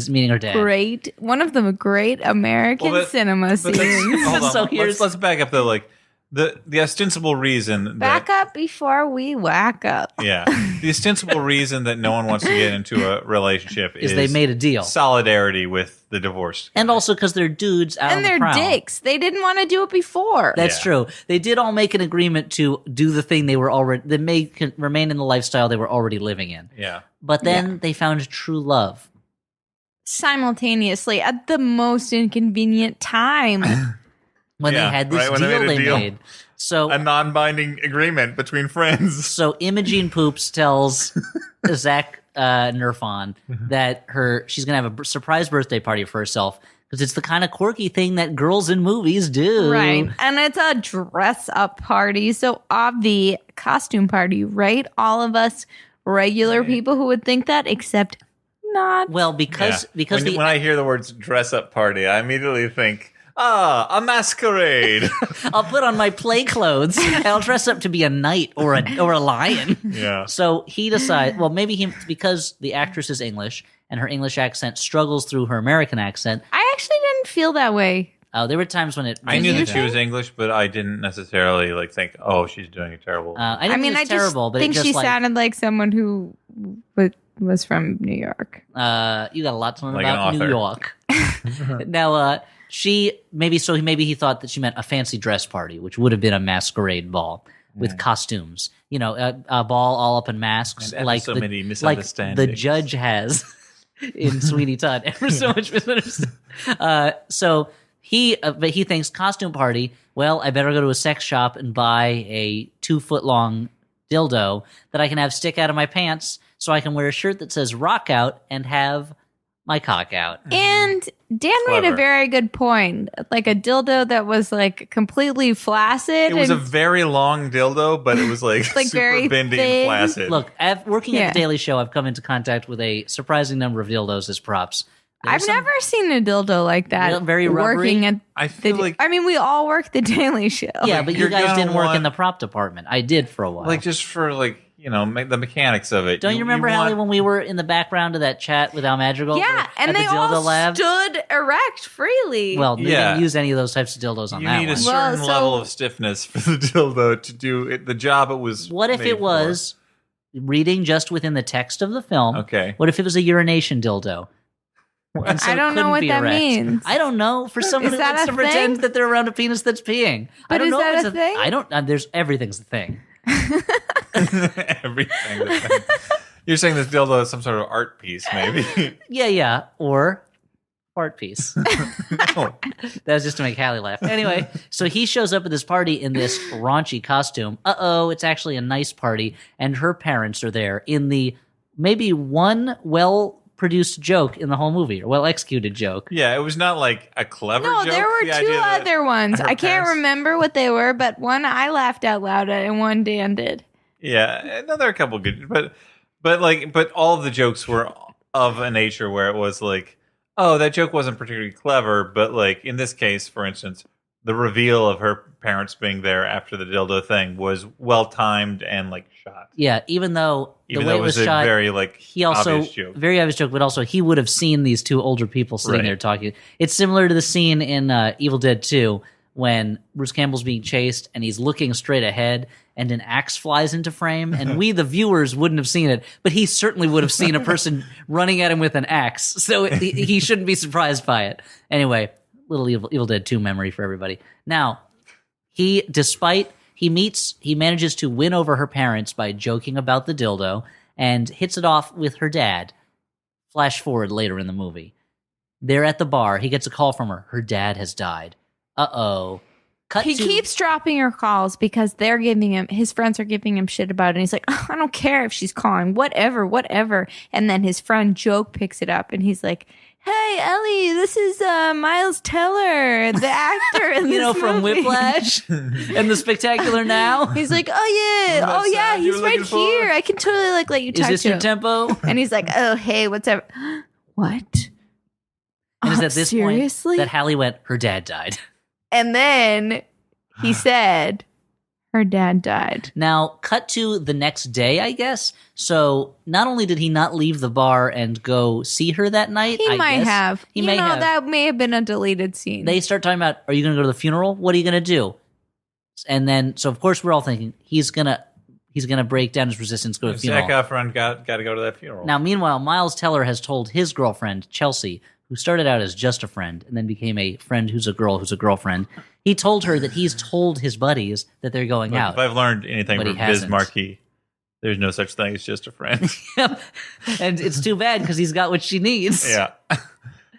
meeting her dad. Great. One of the great American cinema But scenes. hold on. So let's back up though. The ostensible reason Back up before we whack up. the ostensible reason that no one wants to get into a relationship is they made a deal. solidarity with the divorced. And also because they're dudes out on And the they're prowl. dicks. They didn't want to do it before. That's Yeah. true. They did all make an agreement to do the thing that may remain in the lifestyle they were already living in. Yeah. But then they found true love. Simultaneously at the most inconvenient time. When Yeah, they had this right, when they deal made a they deal. made. So A non-binding agreement between friends. So Imogene Poops tells Zach Nerfon that she's gonna have a surprise birthday party for herself because it's the kind of quirky thing that girls in movies do. Right. And it's a dress up party. So the costume party, right? All of us regular people who would think that, except not. Well, because when I hear the words dress up party, I immediately think, a masquerade. I'll put on my play clothes and I'll dress up to be a knight or a lion. Yeah. So he decides, because the actress is English and her English accent struggles through her American accent. I actually didn't feel that way. There were times when I knew you that she was English, but I didn't necessarily think, oh, she's doing a terrible. I didn't think it was I terrible, just but think it just she sounded like someone who was from New York. you got a lot to learn Like an about New author. York. Now, maybe he thought that she meant a fancy dress party, which would have been a masquerade ball with costumes. You know, a ball all up in masks, And like so many like the misunderstandings. judge has in Sweeney Todd. Ever so much misunderstanding. So but he thinks costume party. Well, I better go to a sex shop and buy a 2-foot long dildo that I can have stick out of my pants, so I can wear a shirt that says "rock out" and have my cock out. And Dan made a Clever. very good point. Like a dildo that was completely flaccid. It was a and very long dildo, but it was super very bendy thin. and flaccid. Look, working at Yeah. the Daily Show, I've come into contact with a surprising number of dildos as props. I've never seen a dildo like that. Very rubbery? working at I feel like we all work the Daily Show. Yeah, but you you're guys gonna didn't work in want- the prop department. I did for a while. just for the mechanics of it. Don't you remember, Hallie, when we were in the background of that chat with Al Madrigal? Yeah, and at they the dildo all lab? stood erect freely. Well, they Yeah. didn't use any of those types of dildos on you that need a one. certain Well, so- level of stiffness for the dildo to do the job it was. What if made it was reading just within the text of the film? for. Okay. What if it was a urination dildo? And so I it don't know couldn't what be that erect. means. I don't know. For someone Is who that likes a to pretend thing? that they're around a penis that's peeing. I But don't is know that if it's a thing? I don't. There's everything's a thing. Everything. You're saying this dildo is some sort of art piece, maybe? Yeah. Or fart piece. No. That was just to make Hallie laugh. Anyway, so he shows up at this party in this raunchy costume. Uh-oh, it's actually a nice party, and her parents are there in the maybe one well-produced joke in the whole movie, or well-executed joke. Yeah, it was not like a clever No, joke. there were the two idea that other ones. her I can't parents- remember what they were, but one I laughed out loud at and one Dan did. Yeah, no, there are a couple good, but all of the jokes were of a nature where it was like, oh, that joke wasn't particularly clever, but like in this case, for instance, the reveal of her parents being there after the dildo thing was well timed and like shot. Yeah, even though Even the way though it was a shot, very like he also obvious joke. very obvious joke, but also he would have seen these two older people sitting Right. there talking. It's similar to the scene in Evil Dead 2 when Bruce Campbell's being chased and he's looking straight ahead and an axe flies into frame, and we, the viewers, wouldn't have seen it, but he certainly would have seen a person running at him with an axe, so he shouldn't be surprised by it. Anyway, little Evil Dead 2 memory for everybody. Now, he manages to win over her parents by joking about the dildo and hits it off with her dad. Flash forward later in the movie. They're at the bar. He gets a call from her. Her dad has died. Uh-oh. He keeps dropping her calls because his friends are giving him shit about it. And he's like, oh, I don't care if she's calling, whatever. And then his friend Joe picks it up and he's like, hey, Ellie, this is Miles Teller, the actor in this from movie." Whiplash and The Spectacular Now. He's like, oh yeah, That sound you he's were right looking for? here. I can totally let you Is talk this to your him. tempo? And he's like, oh, hey, what's up? What? And it's at this Seriously? point that Hallie went, her dad died. And then he said, her dad died. Now, cut to the next day, I guess. So not only did he not leave the bar and go see her that night, He I might guess, have. He may have. That may have been a deleted scene. They start talking about, are you going to go to the funeral? What are you going to do? And then, so of course, we're all thinking he's gonna break down his resistance, go to the funeral. Zac Efron got to go to that funeral. Now, meanwhile, Miles Teller has told his girlfriend, Chelsea, who started out as just a friend and then became a friend who's a girl who's a girlfriend. He told her that he's told his buddies that they're going Look, out. if I've learned anything But he from Biz hasn't. Markie, there's no such thing as just a friend. And it's too bad because he's got what she needs. Yeah.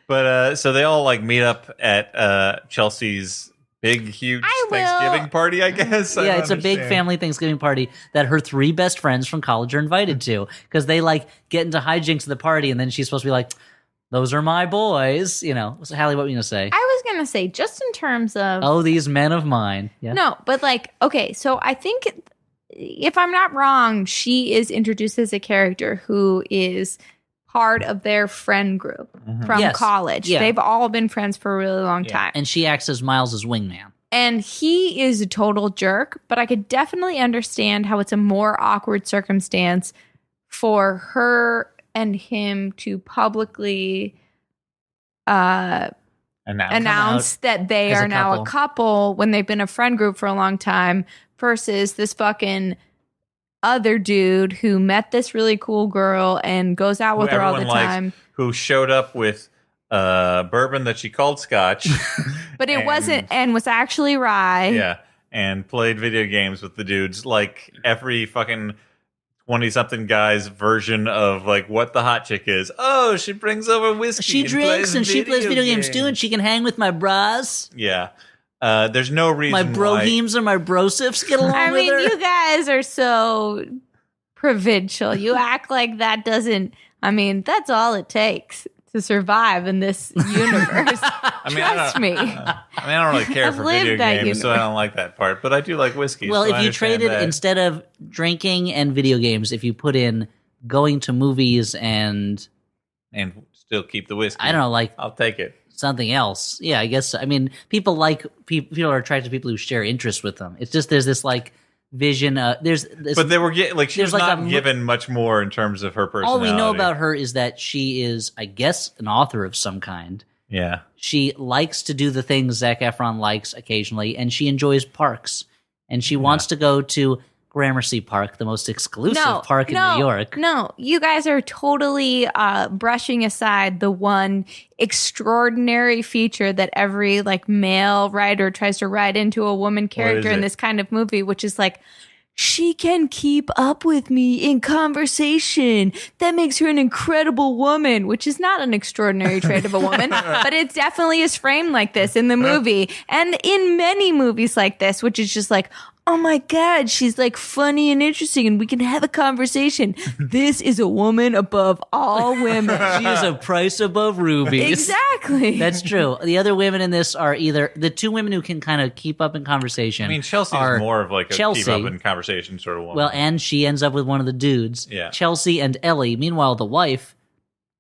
But so they all like meet up at Chelsea's big, huge I will- Thanksgiving party, I guess. I Yeah, don't it's a big understand. family Thanksgiving party that her three best friends from college are invited to because they like get into hijinks at the party and then she's supposed to be like, those are my boys. You know, so Hallie, what were you going to say? I was going to say, just in terms of. Oh, these men of mine. Yeah. No, but like, okay, so I think if I'm not wrong, she is introduced as a character who is part of their friend group from Yes. college. Yeah. They've all been friends for a really long time. And she acts as Miles's wingman. And he is a total jerk, but I could definitely understand how it's a more awkward circumstance for her and him to publicly announce that they as are a now couple. a couple when they've been a friend group for a long time versus this fucking other dude who met this really cool girl and goes out with her all the everyone likes, time. who showed up with bourbon that she called scotch. But it and- wasn't, and was actually rye. Yeah. And played video games with the dudes like every fucking 20-something guy's version of like what the hot chick is. Oh, she brings over whiskey. She drinks and she plays video games too, and she can hang with my bras. Yeah. There's no reason My why. brohemes or my brosifs get along I with mean, her. you guys are so provincial. You act like that doesn't, I mean, that's all it takes to survive in this universe. I mean, Trust me. I don't really care I've for lived video that games, so I don't like that part. But I do like whiskey. Well, so I if you understand traded that. instead of drinking and video games, if you put in going to movies and and still keep the whiskey, I don't know, like I'll take it. something else. Yeah, I guess. I mean, people are attracted to people who share interests with them. It's just there's this like vision. There's this. But they were like she there's was like not a- given much more in terms of her all personality. we know about her is that she is, I guess, an author of some kind. Yeah. She likes to do the things Zac Efron likes occasionally, and she enjoys parks. And she wants to go to Gramercy Park, the most exclusive park in New York. No, you guys are totally brushing aside the one extraordinary feature that every like male writer tries to write into a woman character is in it? this kind of movie, which is like she can keep up with me in conversation. That makes her an incredible woman, which is not an extraordinary trait of a woman, but it definitely is framed like this in the movie and in many movies like this, which is just like, oh my God, she's like funny and interesting and we can have a conversation. This is a woman above all women. She is a price above rubies. Exactly. That's true. The other women in this are either the two women who can kind of keep up in conversation. I mean, Chelsea are is more of like a Chelsea, keep up in conversation sort of woman. well, and she ends up with one of the dudes. Yeah. Chelsea and Ellie. Meanwhile, the wife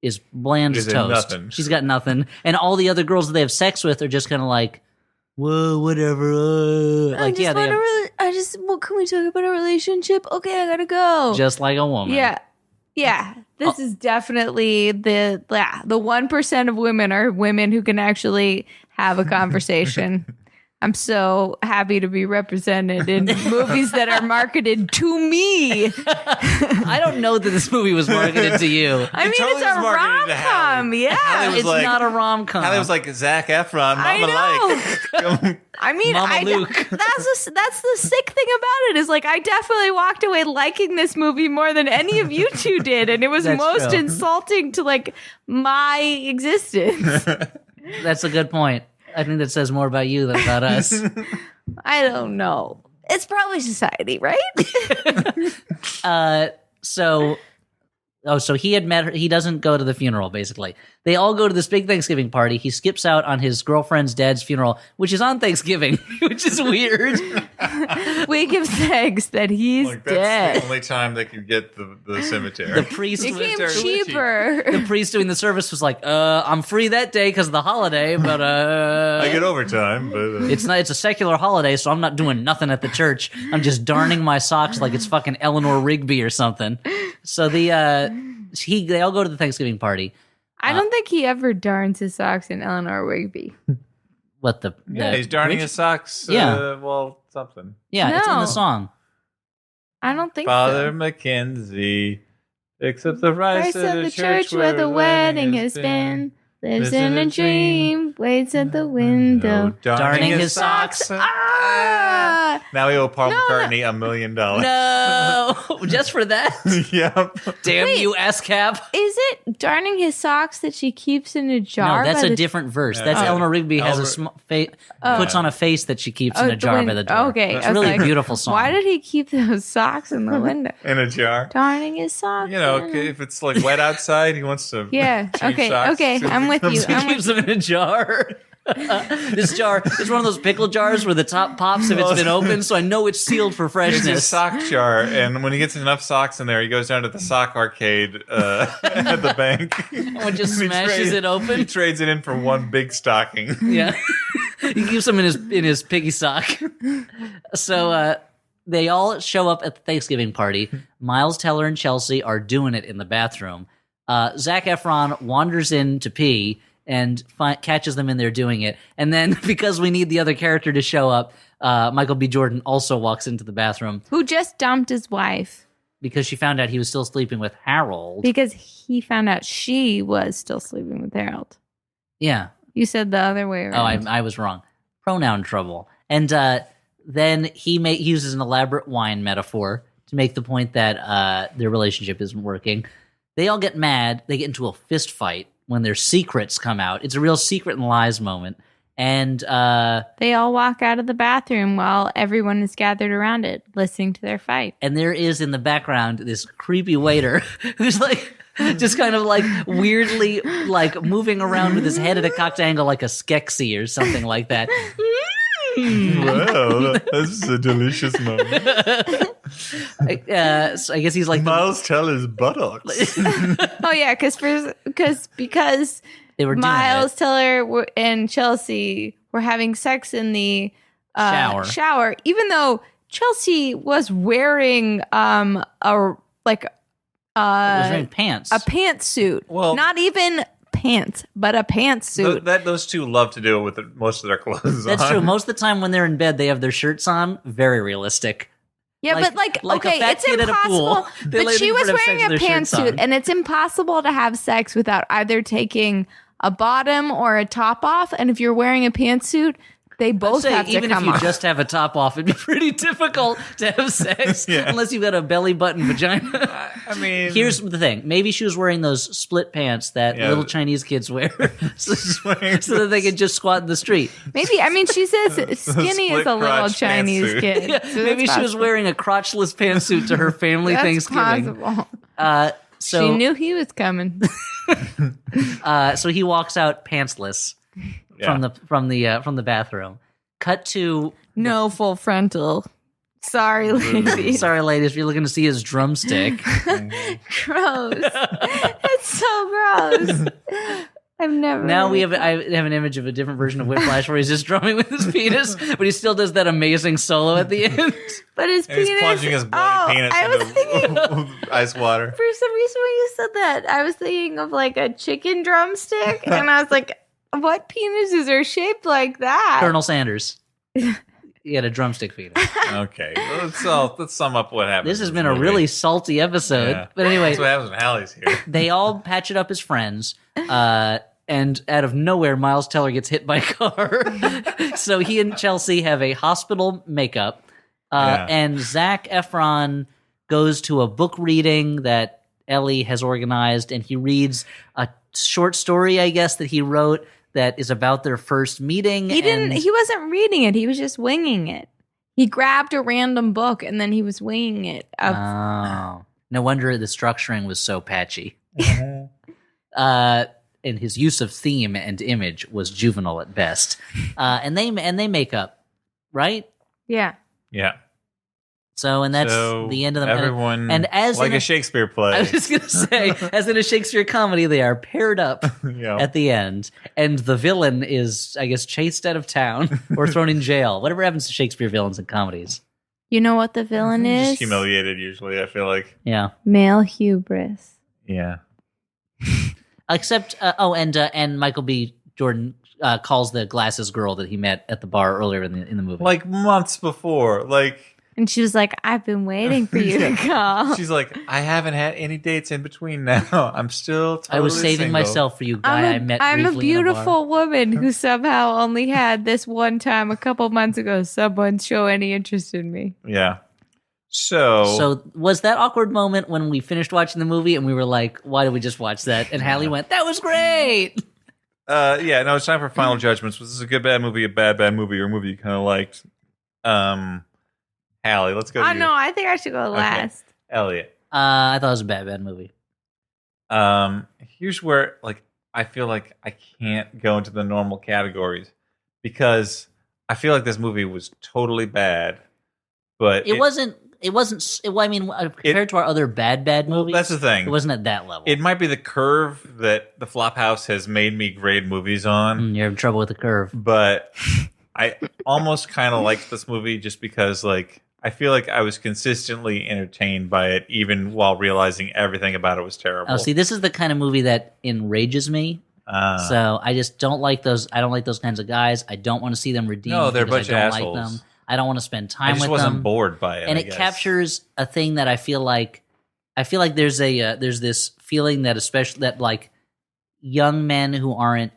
is bland as Is in toast. nothing. She's got nothing. And all the other girls that they have sex with are just kind of like, whoa, whatever. Like, yeah, they have well, can we talk about a relationship? Okay, I gotta go. just like a woman. Yeah. Yeah. This is definitely the 1% of women are women who can actually have a conversation. I'm so happy to be represented in movies that are marketed to me. I don't know that this movie was marketed to you. I mean, totally it's a was marketed to rom-com. Hallie. Yeah. Hallie was It's like- not a rom-com. Hallie was like Zac Efron, I mama like. I mean, Mama Luke. that's the sick thing about it is like I definitely walked away liking this movie more than any of you two did, and it was That's most true. insulting to like my existence. That's a good point. I think that says more about you than about us. I don't know. It's probably society, right? So he had met her. He doesn't go to the funeral, basically. They all go to this big Thanksgiving party. He skips out on his girlfriend's dad's funeral, which is on Thanksgiving, which is weird. We give thanks that he's Like, that's dead. the only time they could get the cemetery. The priest, It Cemetery came was cheaper. the priest doing the service was like, I'm free that day because of the holiday, but I get overtime, but it's not. It's a secular holiday, so I'm not doing nothing at the church. I'm just darning my socks like it's fucking Eleanor Rigby or something. So they all go to the Thanksgiving party. I don't think he ever darns his socks in Eleanor Rigby. What the? yeah, he's darning his socks. Yeah. Well, something. Yeah, it's in No. the song. I don't think Father so. Mackenzie picks up the rice Christ at at the church where the wedding has been. Lives in a dream, waits at the window. Darning his socks. Ah! Now we owe Paul No, McCartney $1 million. No, just for that. Yep. Damn Wait. you, ASCAP. Is it darning his socks that she keeps in a jar? No, that's by a the- different verse. Yeah. That's Oh. Eleanor Rigby has a Albert- puts on a face that she keeps in Oh, a the jar by the door. Okay, It's I was really like, a beautiful song. Why did he keep those socks in the window? In a jar. Darning his socks. You know, in a- if it's like wet outside, he wants to. Yeah. change Okay. socks. Okay. I'm with you. He keeps them in a jar. This jar is one of those pickle jars where the top pops if it's been open, so I know it's sealed for It's a freshness. sock jar, and when he gets enough socks in there, he goes down to the sock arcade at the bank. Someone just He smashes it He open. trades it in for one big stocking. Yeah, he keeps them in his piggy sock. So they all show up at the Thanksgiving party. Miles Teller and Chelsea are doing it in the bathroom. Zac Efron wanders in to pee and catches them in there doing it. And then, because we need the other character to show up, Michael B. Jordan also walks into the bathroom Who just dumped his wife because she found out he was still sleeping with Harold. because he found out she was still sleeping with Harold. Yeah. You said the other way Oh, around. I was wrong. Pronoun trouble. And then he uses an elaborate wine metaphor to make the point that their relationship isn't working. They all get mad. They get into a fist fight when their secrets come out. It's a real secret and lies moment. And They all walk out of the bathroom while everyone is gathered around it, listening to their fight. there is in the background this creepy waiter who's like just kind of like weirdly like moving around with his head at a cocked angle like a Skeksis or something like that. Wow, this is a delicious moment. So I guess he's like Miles Teller's buttocks. Oh yeah, because they were doing Miles it. Teller and Chelsea were having sex in the shower, even though Chelsea was wearing He was wearing pants. a pantsuit. Well- not even pants, but a pantsuit. Those two love to do it with most of their clothes That's on. true. Most of the time when they're in bed, they have their shirts on. Very realistic. Yeah, Like- but like like a okay, fat it's kid at a pool. impossible. They But let she them was have sex wearing a with their shirts pantsuit, on. and it's impossible to have sex without either taking a bottom or a top off. And if you're wearing a pantsuit, They both Say, have to even if come you off. just have a top off, it'd be pretty difficult to have sex Yeah. unless you've got a belly button vagina. I mean, Here's the thing. Maybe she was wearing those split pants that Yeah. little Chinese kids wear so, wearing so that they can just squat in the street. Maybe, I mean, she says skinny is split a little crotch Chinese pantsuit. kid. Yeah, So maybe that's she was possible. wearing a crotchless pantsuit to her family That's Thanksgiving. possible. So She knew he was coming. so he walks out pantsless from the bathroom. Cut to No full frontal. Sorry, ladies. sorry, ladies, if you're looking to see his drumstick. Gross. It's so gross. I've never. Now heard I have an image of a different version of Whiplash where he's just drumming with his penis, but he still does that amazing solo at the end. But his and penis. he's plunging his bloody penis I was thinking. into ice water. For some reason, when you said that, I was thinking of like a chicken drumstick, and I was like, "What penises are shaped like that?" Colonel Sanders. He had a drumstick penis. Okay, let's sum up what happened. This has in been a movie. really salty episode. Yeah. But anyway, That's what happens when Hallie's here. they all patch it up as friends. And out of nowhere, Miles Teller gets hit by a car. So he and Chelsea have a hospital makeup. Yeah. And Zac Efron goes to a book reading that Ellie has organized, and he reads a short story, I guess, that he wrote that is about their first meeting. He didn't. and- He wasn't reading it. He was just winging it. He grabbed a random book and then he was winging it. Oh. No wonder the structuring was so patchy. And his use of theme and image was juvenile at best. And they make up, right? Yeah. Yeah. So, and that's So the end of the everyone And as like in a Shakespeare play. I was just gonna say, as in a Shakespeare comedy, they are paired up Yeah. at the end, and the villain is, I guess, chased out of town or thrown in jail. Whatever happens to Shakespeare villains in comedies. You know what the villain is? Just humiliated. Usually, I feel like. Yeah. Male hubris. Yeah. Except, and Michael B. Jordan calls the glasses girl that he met at the bar earlier in the movie. Like months before, like And she was like, I've been waiting for you to call. she's like, I haven't had any dates in between now. I'm still. Totally I was saving single. myself for you, guy I met I'm a briefly in bar. beautiful woman who somehow only had this one time a couple months ago someone show any interest in me. Yeah. So was that awkward moment when we finished watching the movie and we were like, why did we just watch that? And Hallie went, that was great. yeah, no, it's time for final judgments. Was this a good bad movie, a bad movie, or a movie you kind of liked? Hallie, let's go. Oh, to you. no, I think I should go last. Elliot. I thought it was a bad movie. Here's where like I feel like I can't go into the normal categories because I feel like this movie was totally bad, but It wasn't. I mean, compared to our other bad movies, that's the thing. It wasn't at that level. It might be the curve that the Flophouse has made me grade movies on, You're having trouble with the curve. but I almost kind of liked this movie just because, like, I feel like I was consistently entertained by it, even while realizing everything about it was terrible. Oh, see, this is the kind of movie that enrages me. So I just don't like those. I don't like those kinds of guys. I don't want to see them redeemed. No, they're a because bunch I of don't like assholes. them. I don't want to spend I time just with wasn't them. bored by it, And I it guess. captures a thing that I feel like there's this feeling that especially that like young men who aren't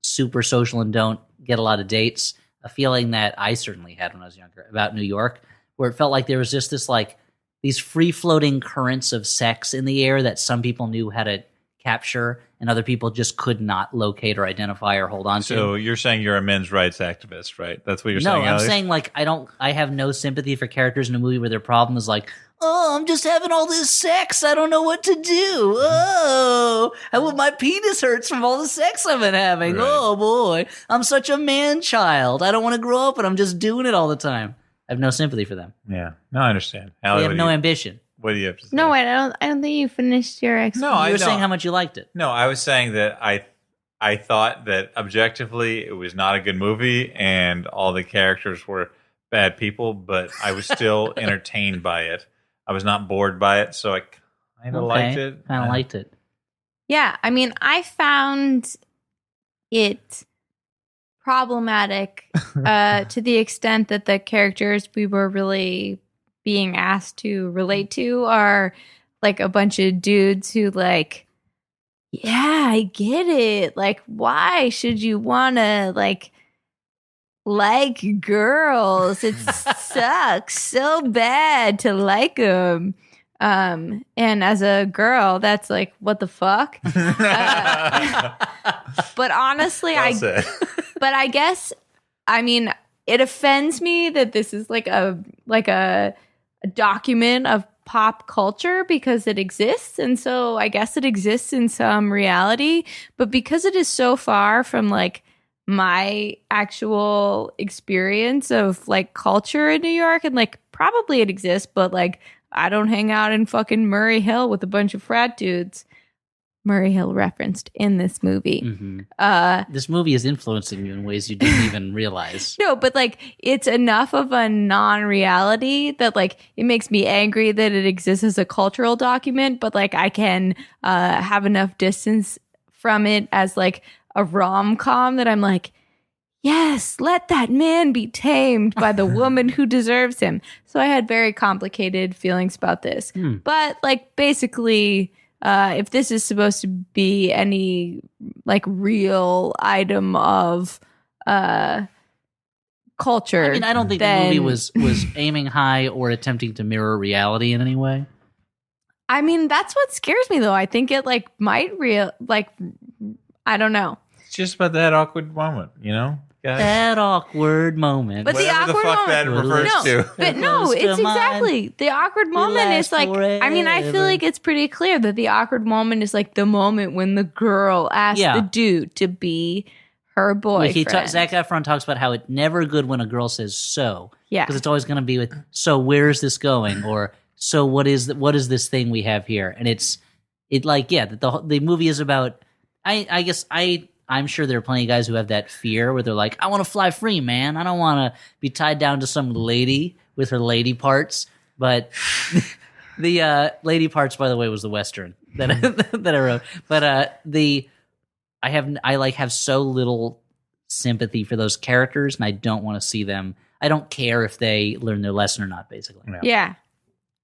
super social and don't get a lot of dates, a feeling that I certainly had when I was younger about New York, where it felt like there was just this like these free floating currents of sex in the air that some people knew how to capture and other people just could not locate or identify or hold on to. So you're saying you're a men's rights activist, right? That's what you're No, saying. I'm Alex? saying like I have no sympathy for characters in a movie where their problem is like, oh, I'm just having all this sex. I don't know what to do. Oh, my penis hurts from all the sex I've been having. Right. Oh boy, I'm such a man child. I don't want to grow up, and I'm just doing it all the time. I have no sympathy for them. Yeah, no, I understand. They Allie, have no ambition. what do you have to say? No, I don't think you finished your explanation. No, You were know. saying how much you liked it. No, I was saying that I thought that objectively it was not a good movie and all the characters were bad people, but I was still entertained by it. I was not bored by it, so I kind of liked it. Kind of liked it. Yeah, I mean, I found it problematic to the extent that the characters we were really being asked to relate to are like a bunch of dudes who like, yeah, I get it. Like, why should you want to like like girls. It sucks so bad to like them. And as a girl, that's like, what the fuck? But honestly, Well said. but I guess, I mean, it offends me that this is like a document of pop culture because it exists. And so I guess it exists in some reality, but because it is so far from like my actual experience of like culture in New York, and like probably it exists, but like I don't hang out in fucking Murray Hill with a bunch of frat dudes. Murray Hill referenced in this movie. This movie is influencing you in ways you didn't even realize. No, but like it's enough of a non-reality that like it makes me angry that it exists as a cultural document, but like I can have enough distance from it as like a rom-com that I'm like, yes, let that man be tamed by the woman who deserves him. So I had very complicated feelings about this. But like basically, if this is supposed to be any like real item of culture, I mean, I don't think the movie was aiming high or attempting to mirror reality in any way. I mean, that's what scares me though. I think it like might I don't know. It's just about that awkward moment, you know, guys. That awkward moment. But the Whatever awkward fuck that moment. refers to. But no, Close to it's exactly the awkward moment is last like. I mean, I feel forever. like it's pretty clear that the awkward moment is like the moment when the girl asks Yeah. the dude to be her Like boyfriend. Zac Efron talks about how it's never good when a girl says so. Yeah. Because it's always going to be with, so where is this going? Or, so what is this thing we have here? And the movie is about, I'm sure there are plenty of guys who have that fear where they're like, I want to fly free, man. I don't want to be tied down to some lady with her lady parts. But the lady parts, by the way, was the Western that I wrote. But I have so little sympathy for those characters, and I don't want to see them. I don't care if they learn their lesson or not, basically. Yeah.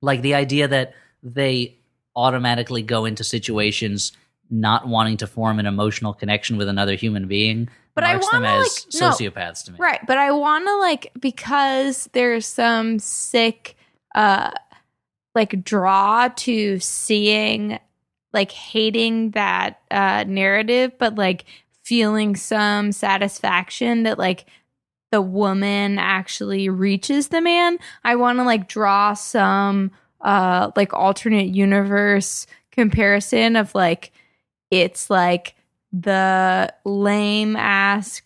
Like the idea that they automatically go into situations not wanting to form an emotional connection with another human being But I marks them wanna, as like, no. sociopaths to me. Right, but I want to like because there's some sick like draw to seeing like hating that narrative, but like feeling some satisfaction that like the woman actually reaches the man. I want to like draw some like alternate universe comparison of like it's like the lame ass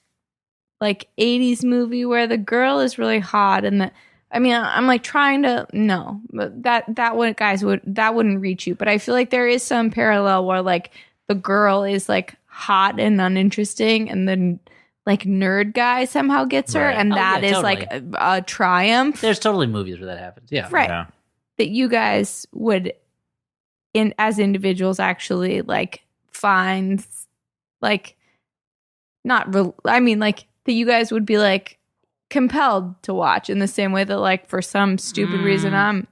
like 80s movie where the girl is really hot and I'm like trying to but that wouldn't reach you, but I feel like there is some parallel where like the girl is like hot and uninteresting and then like nerd guy somehow gets her Right. and that is totally. like a triumph. There's totally movies where that happens. Yeah. Right. Yeah. That you guys would as individuals actually like find like like that you guys would be like compelled to watch in the same way that like for some stupid reason I'm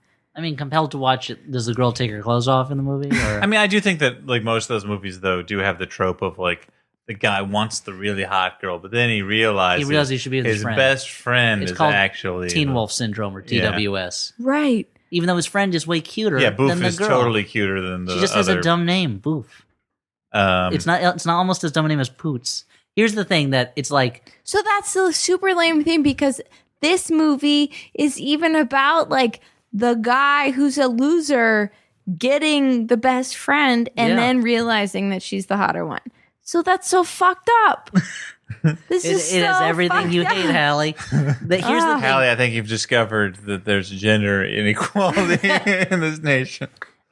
compelled to watch it. Does the girl take her clothes off in the movie? Or? I mean, I do think that like most of those movies though do have the trope of like the guy wants the really hot girl, but then he realizes he should be with his friend. best friend It's is called actually Teen Wolf Syndrome or Yeah. TWS. right. Even though his friend is way cuter Yeah, Boof than the is girl. totally cuter than the She just other. has a dumb name, Boof. It's not almost as dumb a name as Poots. Here's the thing that it's like So that's the super lame thing because this movie is even about like the guy who's a loser getting the best friend and Yeah. then realizing that she's the hotter one. So that's so fucked up. This it is is so everything you fucked hate, up. Hallie. Here's the thing. Hallie, I think you've discovered that there's gender inequality in this nation.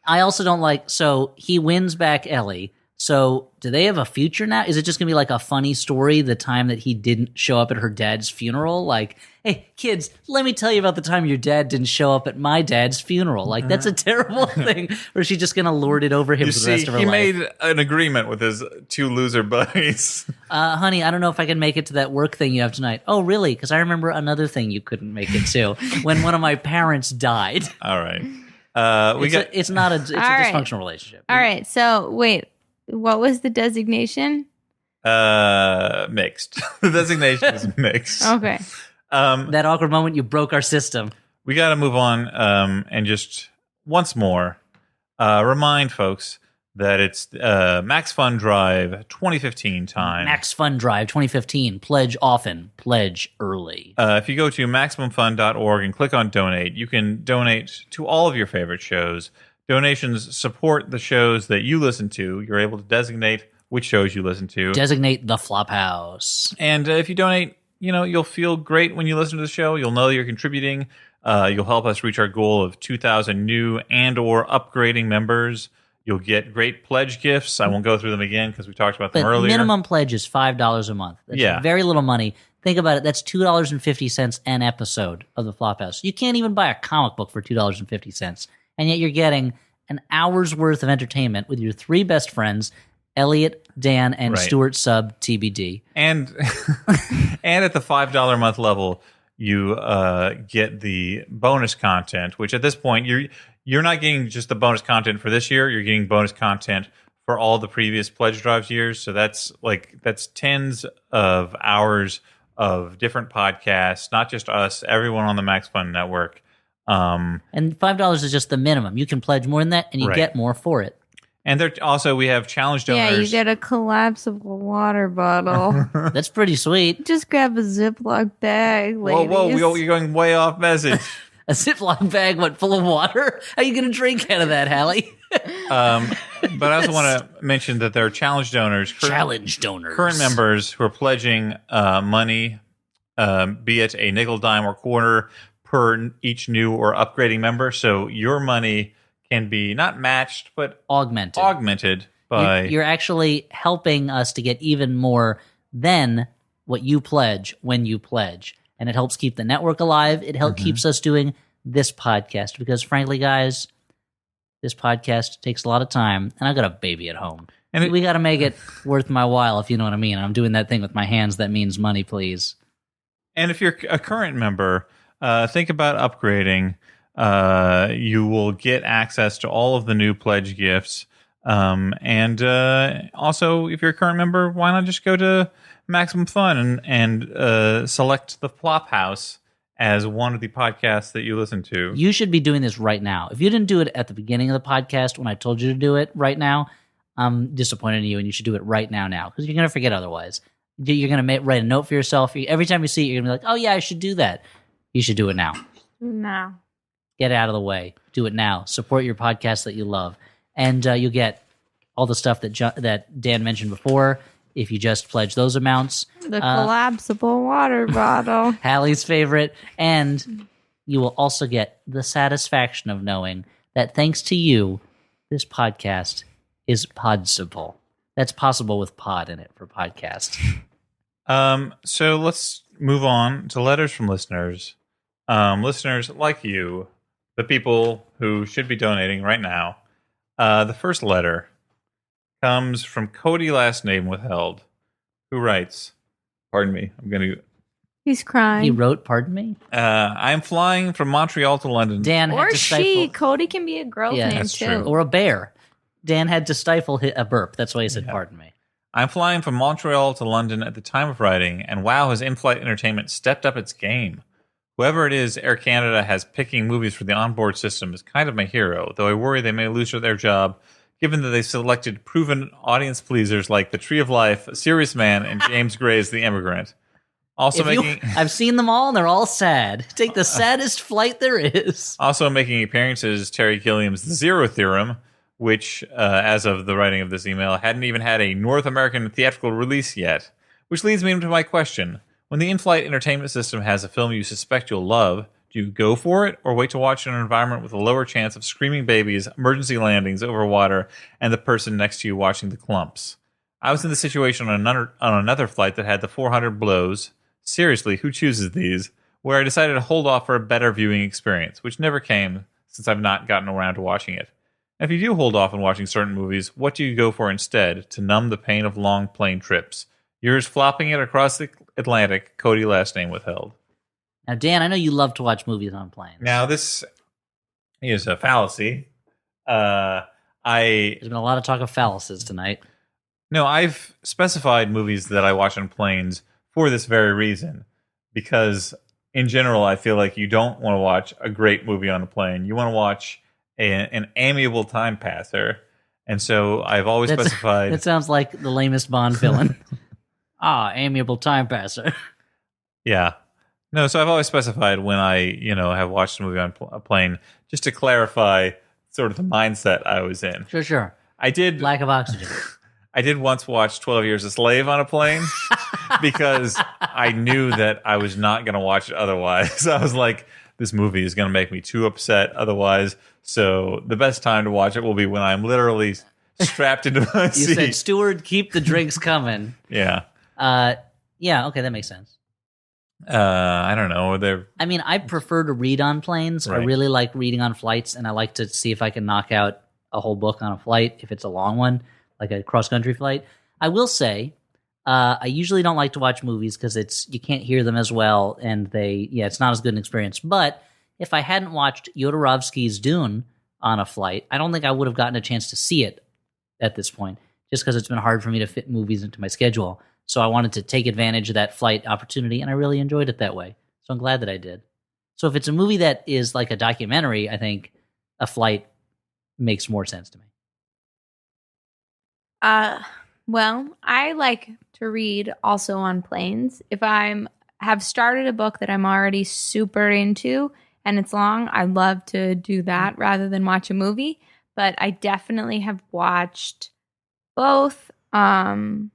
I also don't like. So he wins back Ellie. So do they have a future now? Is it just gonna be like a funny story? The time that he didn't show up at her dad's funeral, like, hey kids, let me tell you about the time your dad didn't show up at my dad's funeral. Like that's a terrible thing. Or is she just gonna lord it over him You for the see, rest of her he life? made an agreement with his two loser buddies. Honey, I don't know if I can make it to that work thing you have tonight. Oh, really? Because I remember another thing you couldn't make it to when one of my parents died. All right, It's not a right. dysfunctional relationship. All right. So wait, what was the designation? Mixed. The designation is mixed. Okay. That awkward moment you broke our system. We got to move on and just once more remind folks that it's Max Fun Drive 2015 time. Max Fun Drive 2015. Pledge often, pledge early. If you go to MaximumFun.org and click on donate, you can donate to all of your favorite shows. Donations support the shows that you listen to. You're able to designate which shows you listen to. Designate the Flophouse. And if you donate, you'll feel great when you listen to the show. You'll know you're contributing. You'll help us reach our goal of 2,000 new and or upgrading members. You'll get great pledge gifts. I won't go through them again because we talked about them But earlier. minimum pledge is $5 a month. That's very little money. Think about it. That's $2.50 an episode of the Flophouse. You can't even buy a comic book for $2.50. And yet you're getting an hour's worth of entertainment with your three best friends, Elliot, Dan, and Right. Stuart Sub TBD. And and at the $5 a month level, you get the bonus content, which at this point you're not getting just the bonus content for this year. You're getting bonus content for all the previous pledge drives years. So that's tens of hours of different podcasts, not just us, everyone on the Max Fun Network. And $5 is just the minimum. You can pledge more than that, and you Right. get more for it. And there also we have challenge donors. Yeah, you get a collapsible water bottle. That's pretty sweet. Just grab a Ziploc bag, Whoa, ladies. you're going way off message. A Ziploc bag, full of water? How are you going to drink out of that, Hallie? But I also want to mention that there are challenge donors. Challenge donors. Current members who are pledging money, be it a nickel, dime, or quarter per each new or upgrading member. So your money can be not matched, but Augmented. by... You're actually helping us to get even more than what you pledge when you pledge. And it helps keep the network alive. It keeps us doing this podcast. Because frankly, guys, this podcast takes a lot of time. And I've got a baby at home. And We got to make it worth my while, if you know what I mean. I'm doing that thing with my hands that means money, please. And if you're a current member, think about upgrading. You will get access to all of the new pledge gifts. And also, if you're a current member, why not just go to Maximum Fun and select the Flophouse as one of the podcasts that you listen to. You should be doing this right now. If you didn't do it at the beginning of the podcast when I told you to do it right now, I'm disappointed in you, and you should do it right now because you're going to forget otherwise. You're going to write a note for yourself. Every time you see it, you're going to be like, oh, yeah, I should do that. You should do it now. No. Get out of the way. Do it now. Support your podcast that you love. And you'll get all the stuff that Dan mentioned before if you just pledge those amounts. The collapsible water bottle. Hallie's favorite. And you will also get the satisfaction of knowing that thanks to you, this podcast is podsible. That's possible with pod in it for podcast. So let's move on to letters from listeners. Listeners like you, the people who should be donating right now. The first letter comes from Cody, last name withheld, who writes, pardon me, He's crying. He wrote, pardon me? I'm flying from Montreal to London. Dan or had to she. stifle, Cody can be a girl's Yeah, name that's too. true. or a bear. Dan had to stifle a burp. That's why he said, pardon me. I'm flying from Montreal to London at the time of writing, and wow, has in-flight entertainment stepped up its game. Whoever it is Air Canada has picking movies for the onboard system is kind of my hero, though I worry they may lose their job, given that they selected proven audience pleasers like The Tree of Life, Serious Man, and James Gray's The Immigrant. Also I've seen them all, and they're all sad. Take the saddest flight there is. Also making appearances, Terry Gilliam's The Zero Theorem, which, as of the writing of this email, hadn't even had a North American theatrical release yet. Which leads me to my question. When the in-flight entertainment system has a film you suspect you'll love, do you go for it, or wait to watch in an environment with a lower chance of screaming babies, emergency landings over water, and the person next to you watching the clumps? I was in the situation on another flight that had the 400 blows. Seriously, who chooses these? Where I decided to hold off for a better viewing experience, which never came since I've not gotten around to watching it. If you do hold off on watching certain movies, what do you go for instead to numb the pain of long plane trips? Yours flopping it across the Atlantic, Cody, last name withheld. Now, Dan, I know you love to watch movies on planes. Now, this is a fallacy. There's been a lot of talk of phalluses tonight. No, I've specified movies that I watch on planes for this very reason. Because in general, I feel like you don't want to watch a great movie on a plane. You want to watch an amiable time passer. And so I've always specified. That sounds like the lamest Bond villain. Amiable time passer. Yeah. No, so I've always specified when I, have watched a movie on a plane, just to clarify sort of the mindset I was in. Sure. I did. Lack of oxygen. I did once watch 12 Years a Slave on a plane because I knew that I was not going to watch it otherwise. I was like, this movie is going to make me too upset otherwise. So the best time to watch it will be when I'm literally strapped into my seat. You said, "Steward, keep the drinks coming." Yeah. Yeah, okay, that makes sense. I don't know. I prefer to read on planes. Right. I really like reading on flights, and I like to see if I can knock out a whole book on a flight if it's a long one, like a cross-country flight. I will say, I usually don't like to watch movies because you can't hear them as well, and it's not as good an experience. But if I hadn't watched Jodorowsky's Dune on a flight, I don't think I would have gotten a chance to see it at this point, just because it's been hard for me to fit movies into my schedule. So I wanted to take advantage of that flight opportunity, and I really enjoyed it that way. So I'm glad that I did. So if it's a movie that is like a documentary, I think a flight makes more sense to me. Well, I like to read also on planes. If have started a book that I'm already super into and it's long, I love to do that rather than watch a movie. But I definitely have watched both Nacho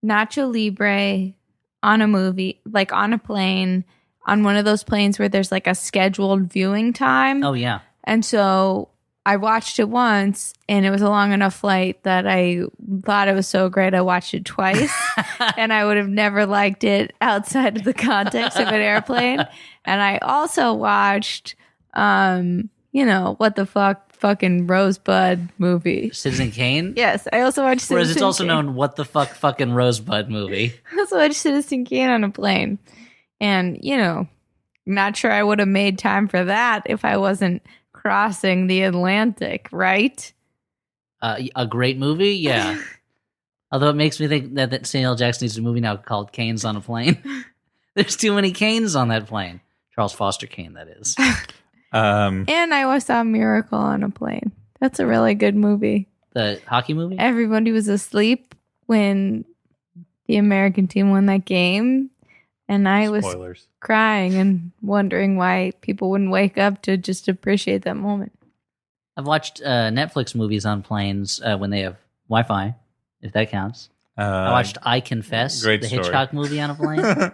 Libre on a movie, like on a plane, on one of those planes where there's like a scheduled viewing time. Oh, yeah. And so I watched it once, and it was a long enough flight that I thought it was so great I watched it twice. And I would have never liked it outside of the context of an airplane. And I also watched, what the fucking Rosebud movie. Citizen Kane? Yes, I also watched Citizen Kane. Whereas it's also known what the fucking Rosebud movie. I also watched Citizen Kane on a plane. And, not sure I would have made time for that if I wasn't crossing the Atlantic, right? A great movie, yeah. Although it makes me think that Samuel L. Jackson needs a movie now called Canes on a Plane. There's too many Canes on that plane. Charles Foster Kane, that is. And I saw Miracle on a Plane. That's a really good movie. The hockey movie? Everybody was asleep when the American team won that game. And I was crying and wondering why people wouldn't wake up to just appreciate that moment. I've watched Netflix movies on planes when they have Wi-Fi, if that counts. I watched I Confess, the Hitchcock movie on a plane.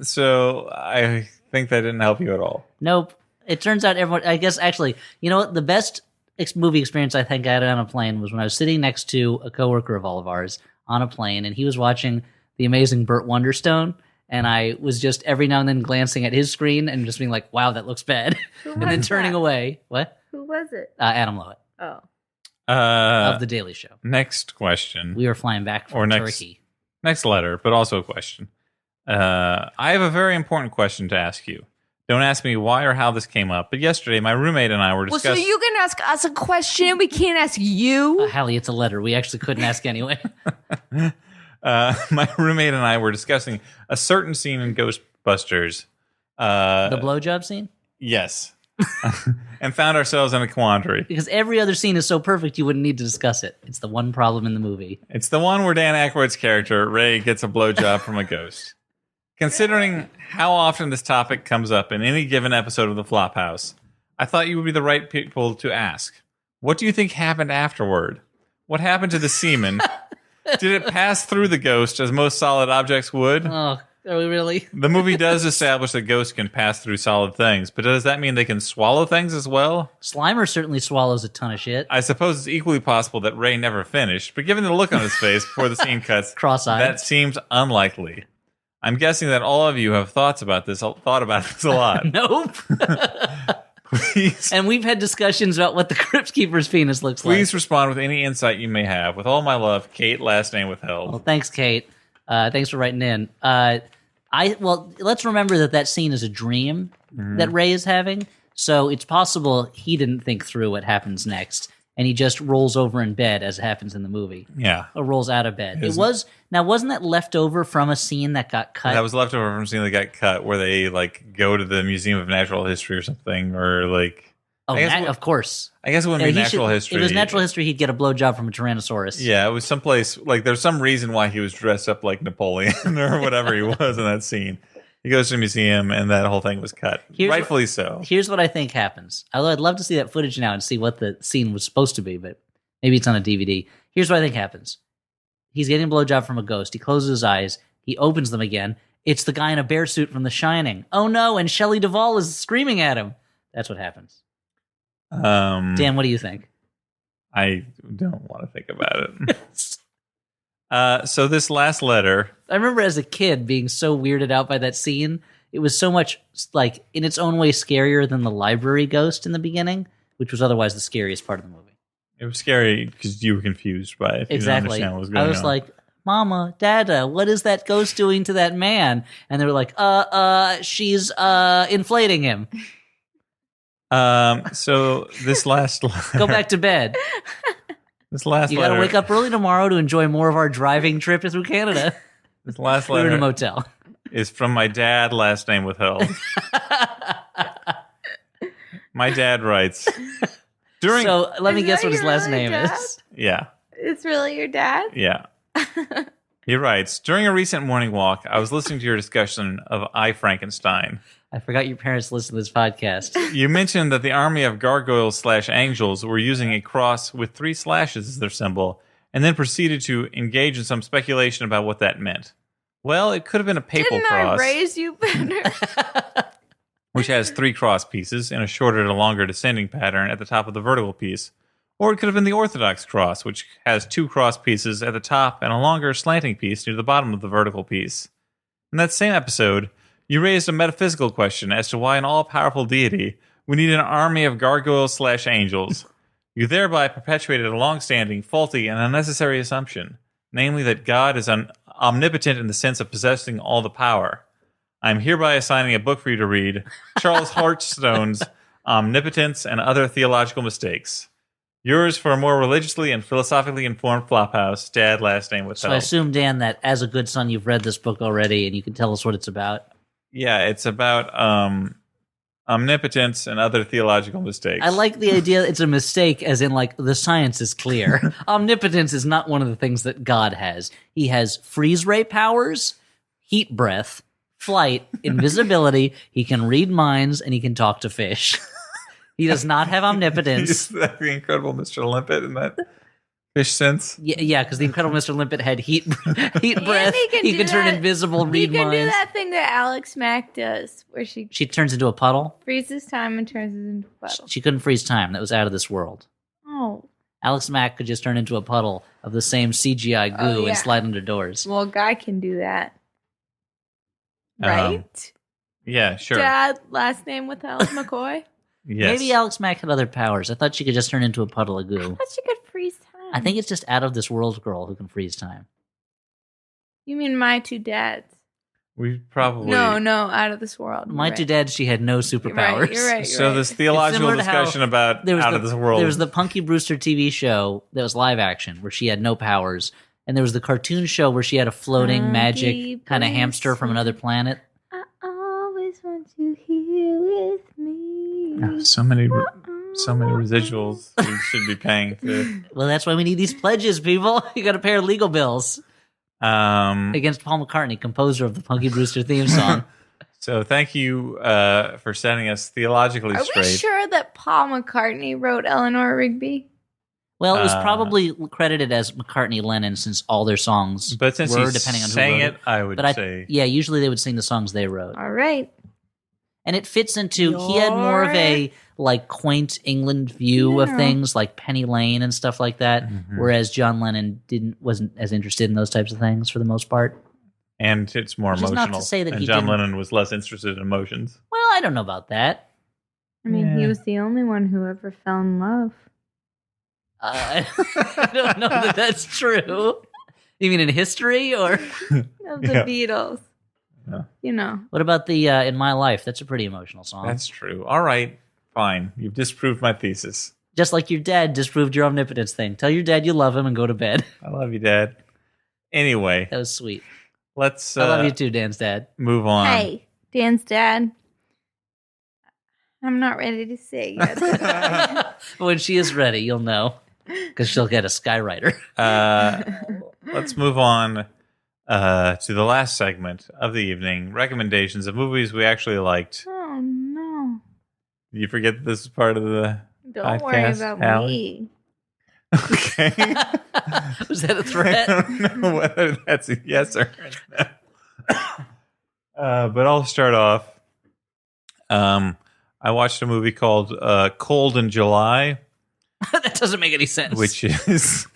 So I think that didn't help you at all. Nope. It turns out I guess actually, you know what? The best movie experience I think I had on a plane was when I was sitting next to a coworker of all of ours on a plane, and he was watching The Amazing Burt Wonderstone, and I was just every now and then glancing at his screen and just being like, wow, that looks bad. And then turning away. What? Who was it? Adam Lovett. Oh. Of The Daily Show. Next question. We were flying back from Turkey. Next letter, but also a question. I have a very important question to ask you. Don't ask me why or how this came up, but yesterday my roommate and I were discussing... Well, so you can ask us a question. We can't ask you. Hallie, it's a letter. We actually couldn't ask anyway. My roommate and I were discussing a certain scene in Ghostbusters. The blowjob scene? Yes. And found ourselves in a quandary. Because every other scene is so perfect, you wouldn't need to discuss it. It's the one problem in the movie. It's the one where Dan Aykroyd's character, Ray, gets a blowjob from a ghost. Considering how often this topic comes up in any given episode of The Flophouse, I thought you would be the right people to ask. What do you think happened afterward? What happened to the semen? Did it pass through the ghost as most solid objects would? Oh, are we really? The movie does establish that ghosts can pass through solid things, but does that mean they can swallow things as well? Slimer certainly swallows a ton of shit. I suppose it's equally possible that Ray never finished, but given the look on his face before the scene cuts, cross-eyed, that seems unlikely. I'm guessing that all of you have thought about this a lot. Nope. Please. And we've had discussions about what the Crypt Keeper's penis looks like. Please respond with any insight you may have. With all my love, Kate, last name withheld. Well, thanks, Kate. Thanks for writing in. Let's remember that scene is a dream that Ray is having. So it's possible he didn't think through what happens next. and he just rolls over in bed, as happens in the movie, Yeah. or rolls out of bed. Wasn't that left over from a scene that got cut? That was left over from a scene that got cut where they like go to the Museum of Natural History or something, or like. Of course. I guess it wouldn't be natural history. If it was natural history, he'd get a blowjob from a Tyrannosaurus. Yeah, it was someplace like there's some reason why he was dressed up like Napoleon or whatever he was in that scene. He goes to the museum and that whole thing was cut. Rightfully so. Here's what I think happens. Although I'd love to see that footage now and see what the scene was supposed to be, but maybe it's on a DVD. Here's what I think happens. He's getting a blowjob from a ghost. He closes his eyes. He opens them again. It's the guy in a bear suit from The Shining. Oh no, and Shelley Duvall is screaming at him. That's what happens. Dan, what do you think? I don't want to think about it. So this last letter, I remember as a kid being so weirded out by that scene. It was so much like in its own way scarier than the library ghost in the beginning, which was otherwise the scariest part of the movie. it was scary because you were confused by it. You Exactly. didn't understand what was going on. I was like, Mama, Dada, what is that ghost doing to that man? And they were like, she's inflating him. So this last letter, Go back to bed. This last You letter, got to wake up early tomorrow to enjoy more of our driving trip through Canada. This last We were in a letter motel. is from my dad. Last name withheld. My dad writes during. So let me Is guess that what his your last really name dad? is. Yeah, It's really your dad? yeah. He writes, during a recent morning walk, I was listening to your discussion of I, Frankenstein. I forgot your parents listen to this podcast. You mentioned that the army of gargoyles/angels were using a cross with 3 slashes as their symbol, and then proceeded to engage in some speculation about what that meant. Well, it could have been a papal Didn't cross, I raise you better? which has 3 cross pieces in a shorter to longer descending pattern at the top of the vertical piece. Or it could have been the Orthodox cross, which has 2 cross pieces at the top and a longer slanting piece near the bottom of the vertical piece. In that same episode, you raised a metaphysical question as to why an all-powerful deity would need an army of gargoyles/angels. You thereby perpetuated a long-standing, faulty, and unnecessary assumption, namely that God is omnipotent in the sense of possessing all the power. I am hereby assigning a book for you to read, Charles Hartstone's Omnipotence and Other Theological Mistakes. Yours for a more religiously and philosophically informed Flophouse, Dad, last name withheld. So I assume, Dan, that as a good son, you've read this book already and you can tell us what it's about. Yeah, it's about omnipotence and other theological mistakes. I like the idea it's a mistake, as in, like, the science is clear. Omnipotence is not one of the things that God has. He has freeze ray powers, heat breath, flight, invisibility. He can read minds, and he can talk to fish. He does not have omnipotence. He's the incredible Mr. Limpet in that fish sense. Yeah, because the Incredible Mr. Limpet had heat breath. he can He do can turn that- invisible, read He can do minds. that thing that Alex Mack does, where she She turns into a puddle. freezes time and turns it into a puddle. She couldn't freeze time. That was out of this world. Oh, Alex Mack could just turn into a puddle of the same CGI goo Oh, yeah. and slide under doors. well, a guy can do that, Um, right? Yeah, sure. Dad, last name withheld, McCoy. Yes. Maybe Alex Mack had other powers. I thought she could just turn into a puddle of I goo. thought she could freeze time. I think it's just out of this world girl who can freeze time. You mean my 2 dads? We probably No, out of this world. My You're 2 right. dads, she had no superpowers. You're right. So this theological similar to how discussion about There was out the, of this world. There was the Punky Brewster TV show that was live action where she had no powers. And there was the cartoon show where she had a floating Punky magic kind of hamster from Brewster. another planet. I always want you here with me. Oh, so many residuals we should be paying to. Well, that's why we need these pledges, people. You got to pay our legal bills against Paul McCartney, composer of the Punky Brewster theme song. So thank you for setting us theologically Are straight. we sure that Paul McCartney wrote Eleanor Rigby? Well, it was probably credited as McCartney-Lennon since all their songs But since were, he depending on who sang wrote it, I would But say yeah, usually they would sing the songs they wrote. All right. And it fits into, he had more of a like quaint England view of Yeah. things like Penny Lane and stuff like that, Mm-hmm. whereas John Lennon wasn't as interested in those types of things for the most part. and it's more Which is emotional. not to say that and he John didn't- Lennon was less interested in emotions. Well, I don't know about that. I mean, Yeah. he was the only one who ever fell in love. I don't know that that's true. You mean in history, or Of the Yeah. Beatles. Yeah. You know. what about the "In My Life"? That's a pretty emotional song. That's true. All right, fine. You've disproved my thesis. Just like your dad disproved your omnipotence thing. Tell your dad you love him and go to bed. I love you, Dad. Anyway, That was sweet. let's I love you too, Dan's dad. move on. Hey, Dan's dad. I'm not ready to say yet. When she is ready, you'll know. Because she'll get a Skywriter. Let's move on to the last segment of the evening. Recommendations of movies we actually liked. Oh, no. Did you forget that this is part of the Don't worry podcast, about Allie? me. Okay. Was that a I threat? don't know whether that's a yes or no. But I'll start off. I watched a movie called Cold in July, That doesn't make any sense. which is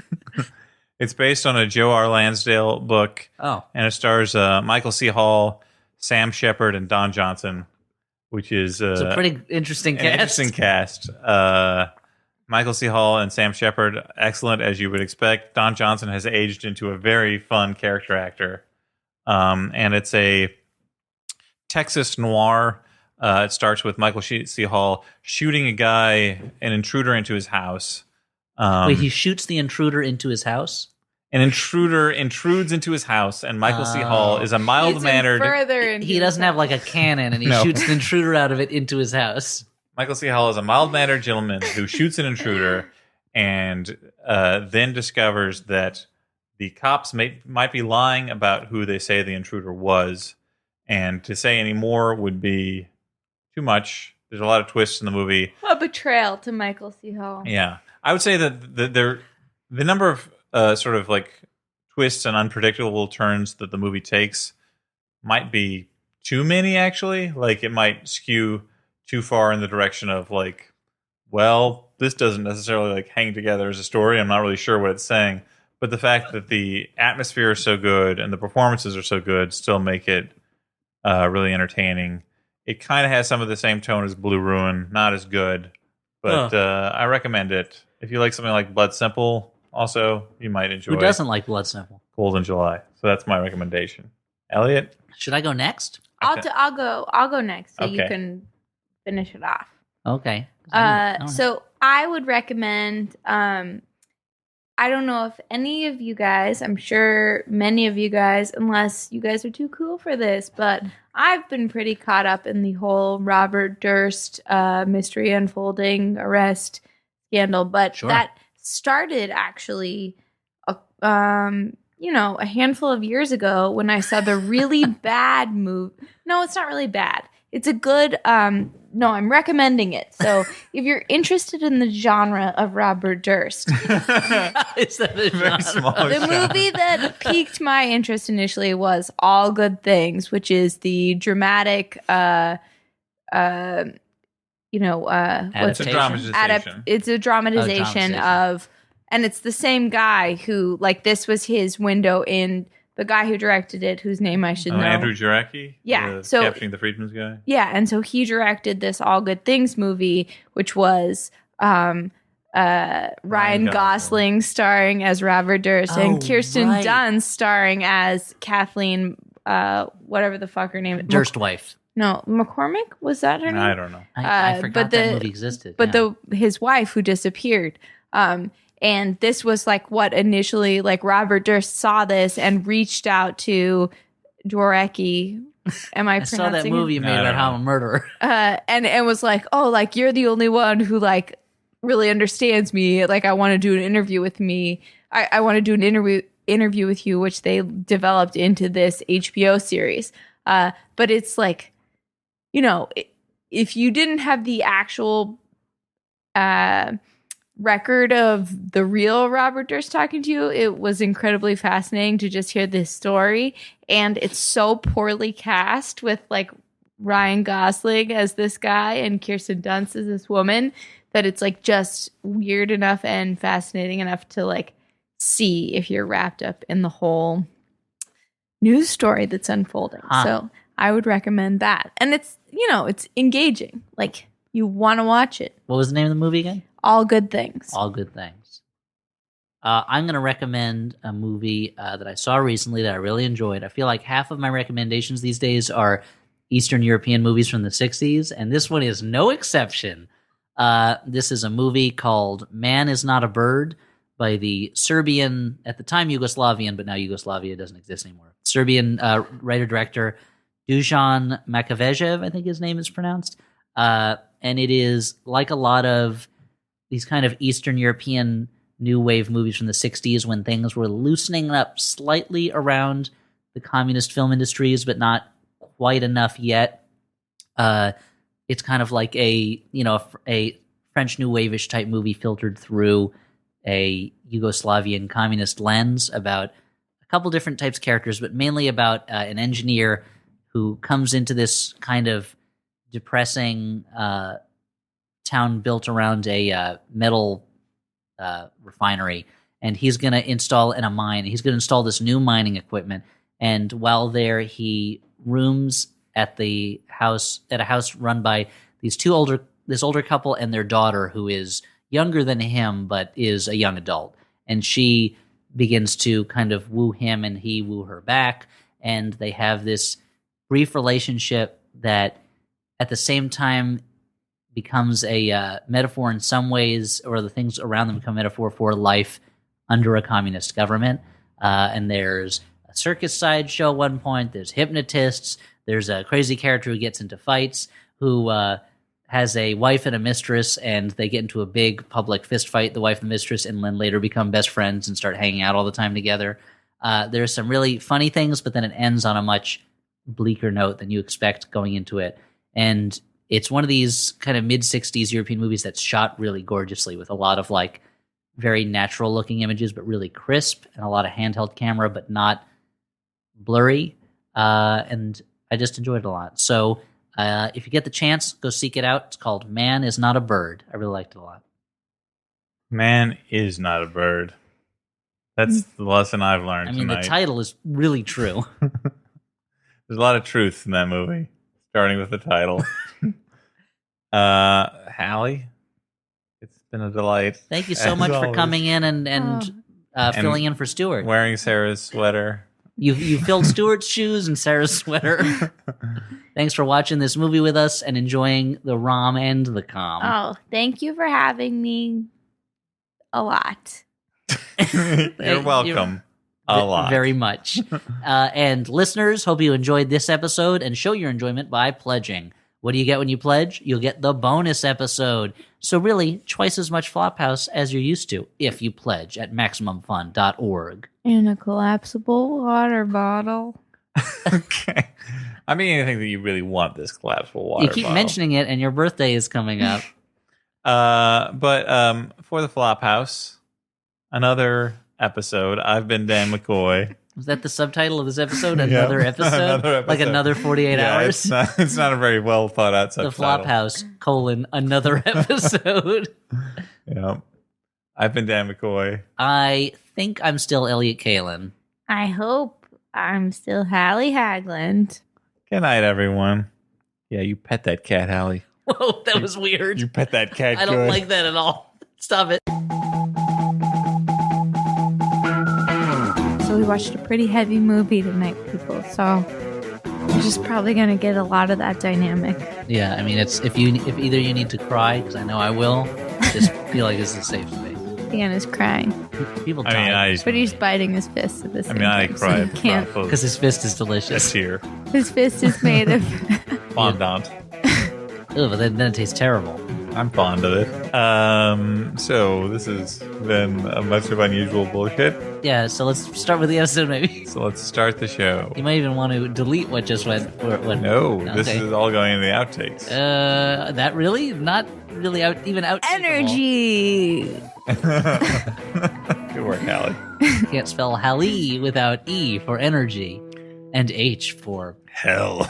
it's based on a Joe R. Lansdale book, Oh. and it stars Michael C. Hall, Sam Shepard, and Don Johnson, which is It's a pretty interesting an cast. interesting cast. Michael C. Hall and Sam Shepard, excellent as you would expect. Don Johnson has aged into a very fun character actor, and it's a Texas noir. It starts with Michael C. Hall shooting an intruder into his house. Wait, he shoots the intruder into his house? An intruder intrudes into his house, and Michael C. Hall is a mild-mannered. He doesn't have like a cannon, and he No. shoots the intruder out of it into his house. Michael C. Hall is a mild-mannered gentleman who shoots an intruder, and then discovers that the cops might be lying about who they say the intruder was, and to say any more would be too much. There's a lot of twists in the movie. A betrayal to Michael C. Hall. Yeah, I would say that the number of sort of like twists and unpredictable turns that the movie takes might be too many. Actually, like it might skew too far in the direction of like, well, this doesn't necessarily like hang together as a story. I'm not really sure what it's saying, but the fact that the atmosphere is so good and the performances are so good still make it really entertaining. It kind of has some of the same tone as Blue Ruin, not as good, but I recommend it. If you like something like Blood Simple, also, you might enjoy Who doesn't like Blood Simple? Cold in July. So that's my recommendation. Elliot? Should I go next? Okay. I'll go next so you Okay. can finish it off. Okay. I don't know. So I would recommend. I don't know if any of you guys. I'm sure many of you guys, unless you guys are too cool for this, but I've been pretty caught up in the whole Robert Durst mystery unfolding arrest scandal. But Sure. that started actually, a handful of years ago when I saw the really bad movie. No, it's not really bad. It's a good. No, I'm recommending it. So if you're interested in the genre of Robert Durst, Is that a Very genre? small. the movie that piqued my interest initially was All Good Things, which is the dramatic, It's a Adaptation? dramatization. it's a dramatization dramatization. of, and it's the same guy who, like, this was his window in. The guy who directed it, whose name I should know. Andrew Jarecki? Yeah, The so- Capturing the Freedmen's guy? Yeah, and so he directed this All Good Things movie, which was Ryan Gosling. Gosling starring as Robert Durst Oh, and Kirsten right. Dunst starring as Kathleen, whatever the fuck her name is. Durst wife. No, McCormick? Was that her name? I don't know. I forgot but that the- movie existed. But yeah. his wife who disappeared. And this was like what initially, like, Robert Durst saw this and reached out to Dworecki. Am I I saw that pronouncing it? movie you made I don't about how know. I'm a murderer. And was like, oh, like, you're the only one who, like, really understands me. Like, I want to do an interview with me. I want to do an interview with you, which they developed into this HBO series. But it's like, if you didn't have the actual record of the real Robert Durst talking to you, it was incredibly fascinating to just hear this story. And it's so poorly cast with, like, Ryan Gosling as this guy and Kirsten Dunst as this woman that it's, like, just weird enough and fascinating enough to, like, see if you're wrapped up in the whole news story that's unfolding. Huh. So I would recommend that. And it's, it's engaging. Like, you want to watch it. What was the name of the movie again? All Good Things. All Good Things. I'm going to recommend a movie that I saw recently that I really enjoyed. I feel like half of my recommendations these days are Eastern European movies from the 60s, and this one is no exception. This is a movie called Man is Not a Bird by the Serbian, at the time Yugoslavian, but now Yugoslavia doesn't exist anymore, Serbian writer-director Dusan Makavejev, I think his name is pronounced. And it is like a lot of these kind of Eastern European new wave movies from the 60s when things were loosening up slightly around the communist film industries, but not quite enough yet. It's kind of like a French new wave-ish type movie filtered through a Yugoslavian communist lens about a couple different types of characters, but mainly about an engineer who comes into this kind of depressing town built around a metal refinery, and he's going to install in a mine. He's going to install this new mining equipment, and while there, he rooms at a house run by this older couple and their daughter, who is younger than him but is a young adult, and she begins to kind of woo him, and he woo her back, and they have this brief relationship that at the same time becomes a metaphor in some ways, or the things around them become a metaphor for life under a communist government. And there's a circus sideshow at one point, there's hypnotists, there's a crazy character who gets into fights, who has a wife and a mistress, and they get into a big public fist fight, the wife and the mistress, and then later become best friends and start hanging out all the time together. There's some really funny things, but then it ends on a much bleaker note than you expect going into it. And it's one of these kind of mid-60s European movies that's shot really gorgeously with a lot of like very natural looking images, but really crisp, and a lot of handheld camera, but not blurry. And I just enjoyed it a lot. So if you get the chance, go seek it out. It's called Man is Not a Bird. I really liked it a lot. Man is not a bird. That's the lesson I've learned tonight. The title is really true. There's a lot of truth in that movie, starting with the title. Hallie, it's been a delight. Thank you so much for coming in and filling in for Stuart. Wearing Sarah's sweater. You filled Stuart's shoes and Sarah's sweater. Thanks for watching this movie with us and enjoying the rom and the com. Oh, thank you for having me a lot. You're welcome. A lot. Very much. And listeners, hope you enjoyed this episode, and show your enjoyment by pledging. What do you get when you pledge? You'll get the bonus episode. So really, twice as much Flophouse as you're used to if you pledge at MaximumFun.org. And a collapsible water bottle. Okay. I mean, anything that you really want this collapsible water You keep bottle. mentioning it, and your birthday is coming up. But for the Flophouse, another episode. I've been Dan McCoy. Was that the subtitle of this episode? Yeah. Another episode? Another episode. Like another 48 hours? It's not a very well thought out The subtitle. Flophouse, another episode. Yeah. I've been Dan McCoy. I think I'm still Elliot Kalin. I hope I'm still Hallie Hagland. Good night, everyone. Yeah, you pet that cat, Hallie. Whoa, that was weird. You pet that cat I don't good. like that at all. Stop it. So we watched a pretty heavy movie tonight, people. So we're just probably going to get a lot of that dynamic. Yeah, I mean, if either you need to cry, because I know I will, just feel like this is a safe space. Dan is crying, People I mean, die but he's biting his fist at the same I time. cried. So he can't. because his fist is a delicious. tear. His fist is made of. Fondant. Ugh, but then it tastes terrible. I'm fond of it. So this has been a bunch of unusual bullshit. Yeah, so let's start with the episode, maybe. So let's start the show. You might even want to delete what just went. No, this Okay. is all going in the outtakes. That really? Not really out. Energy. Good work, Hallie. You can't spell Hallie without E for energy, and H for Hell.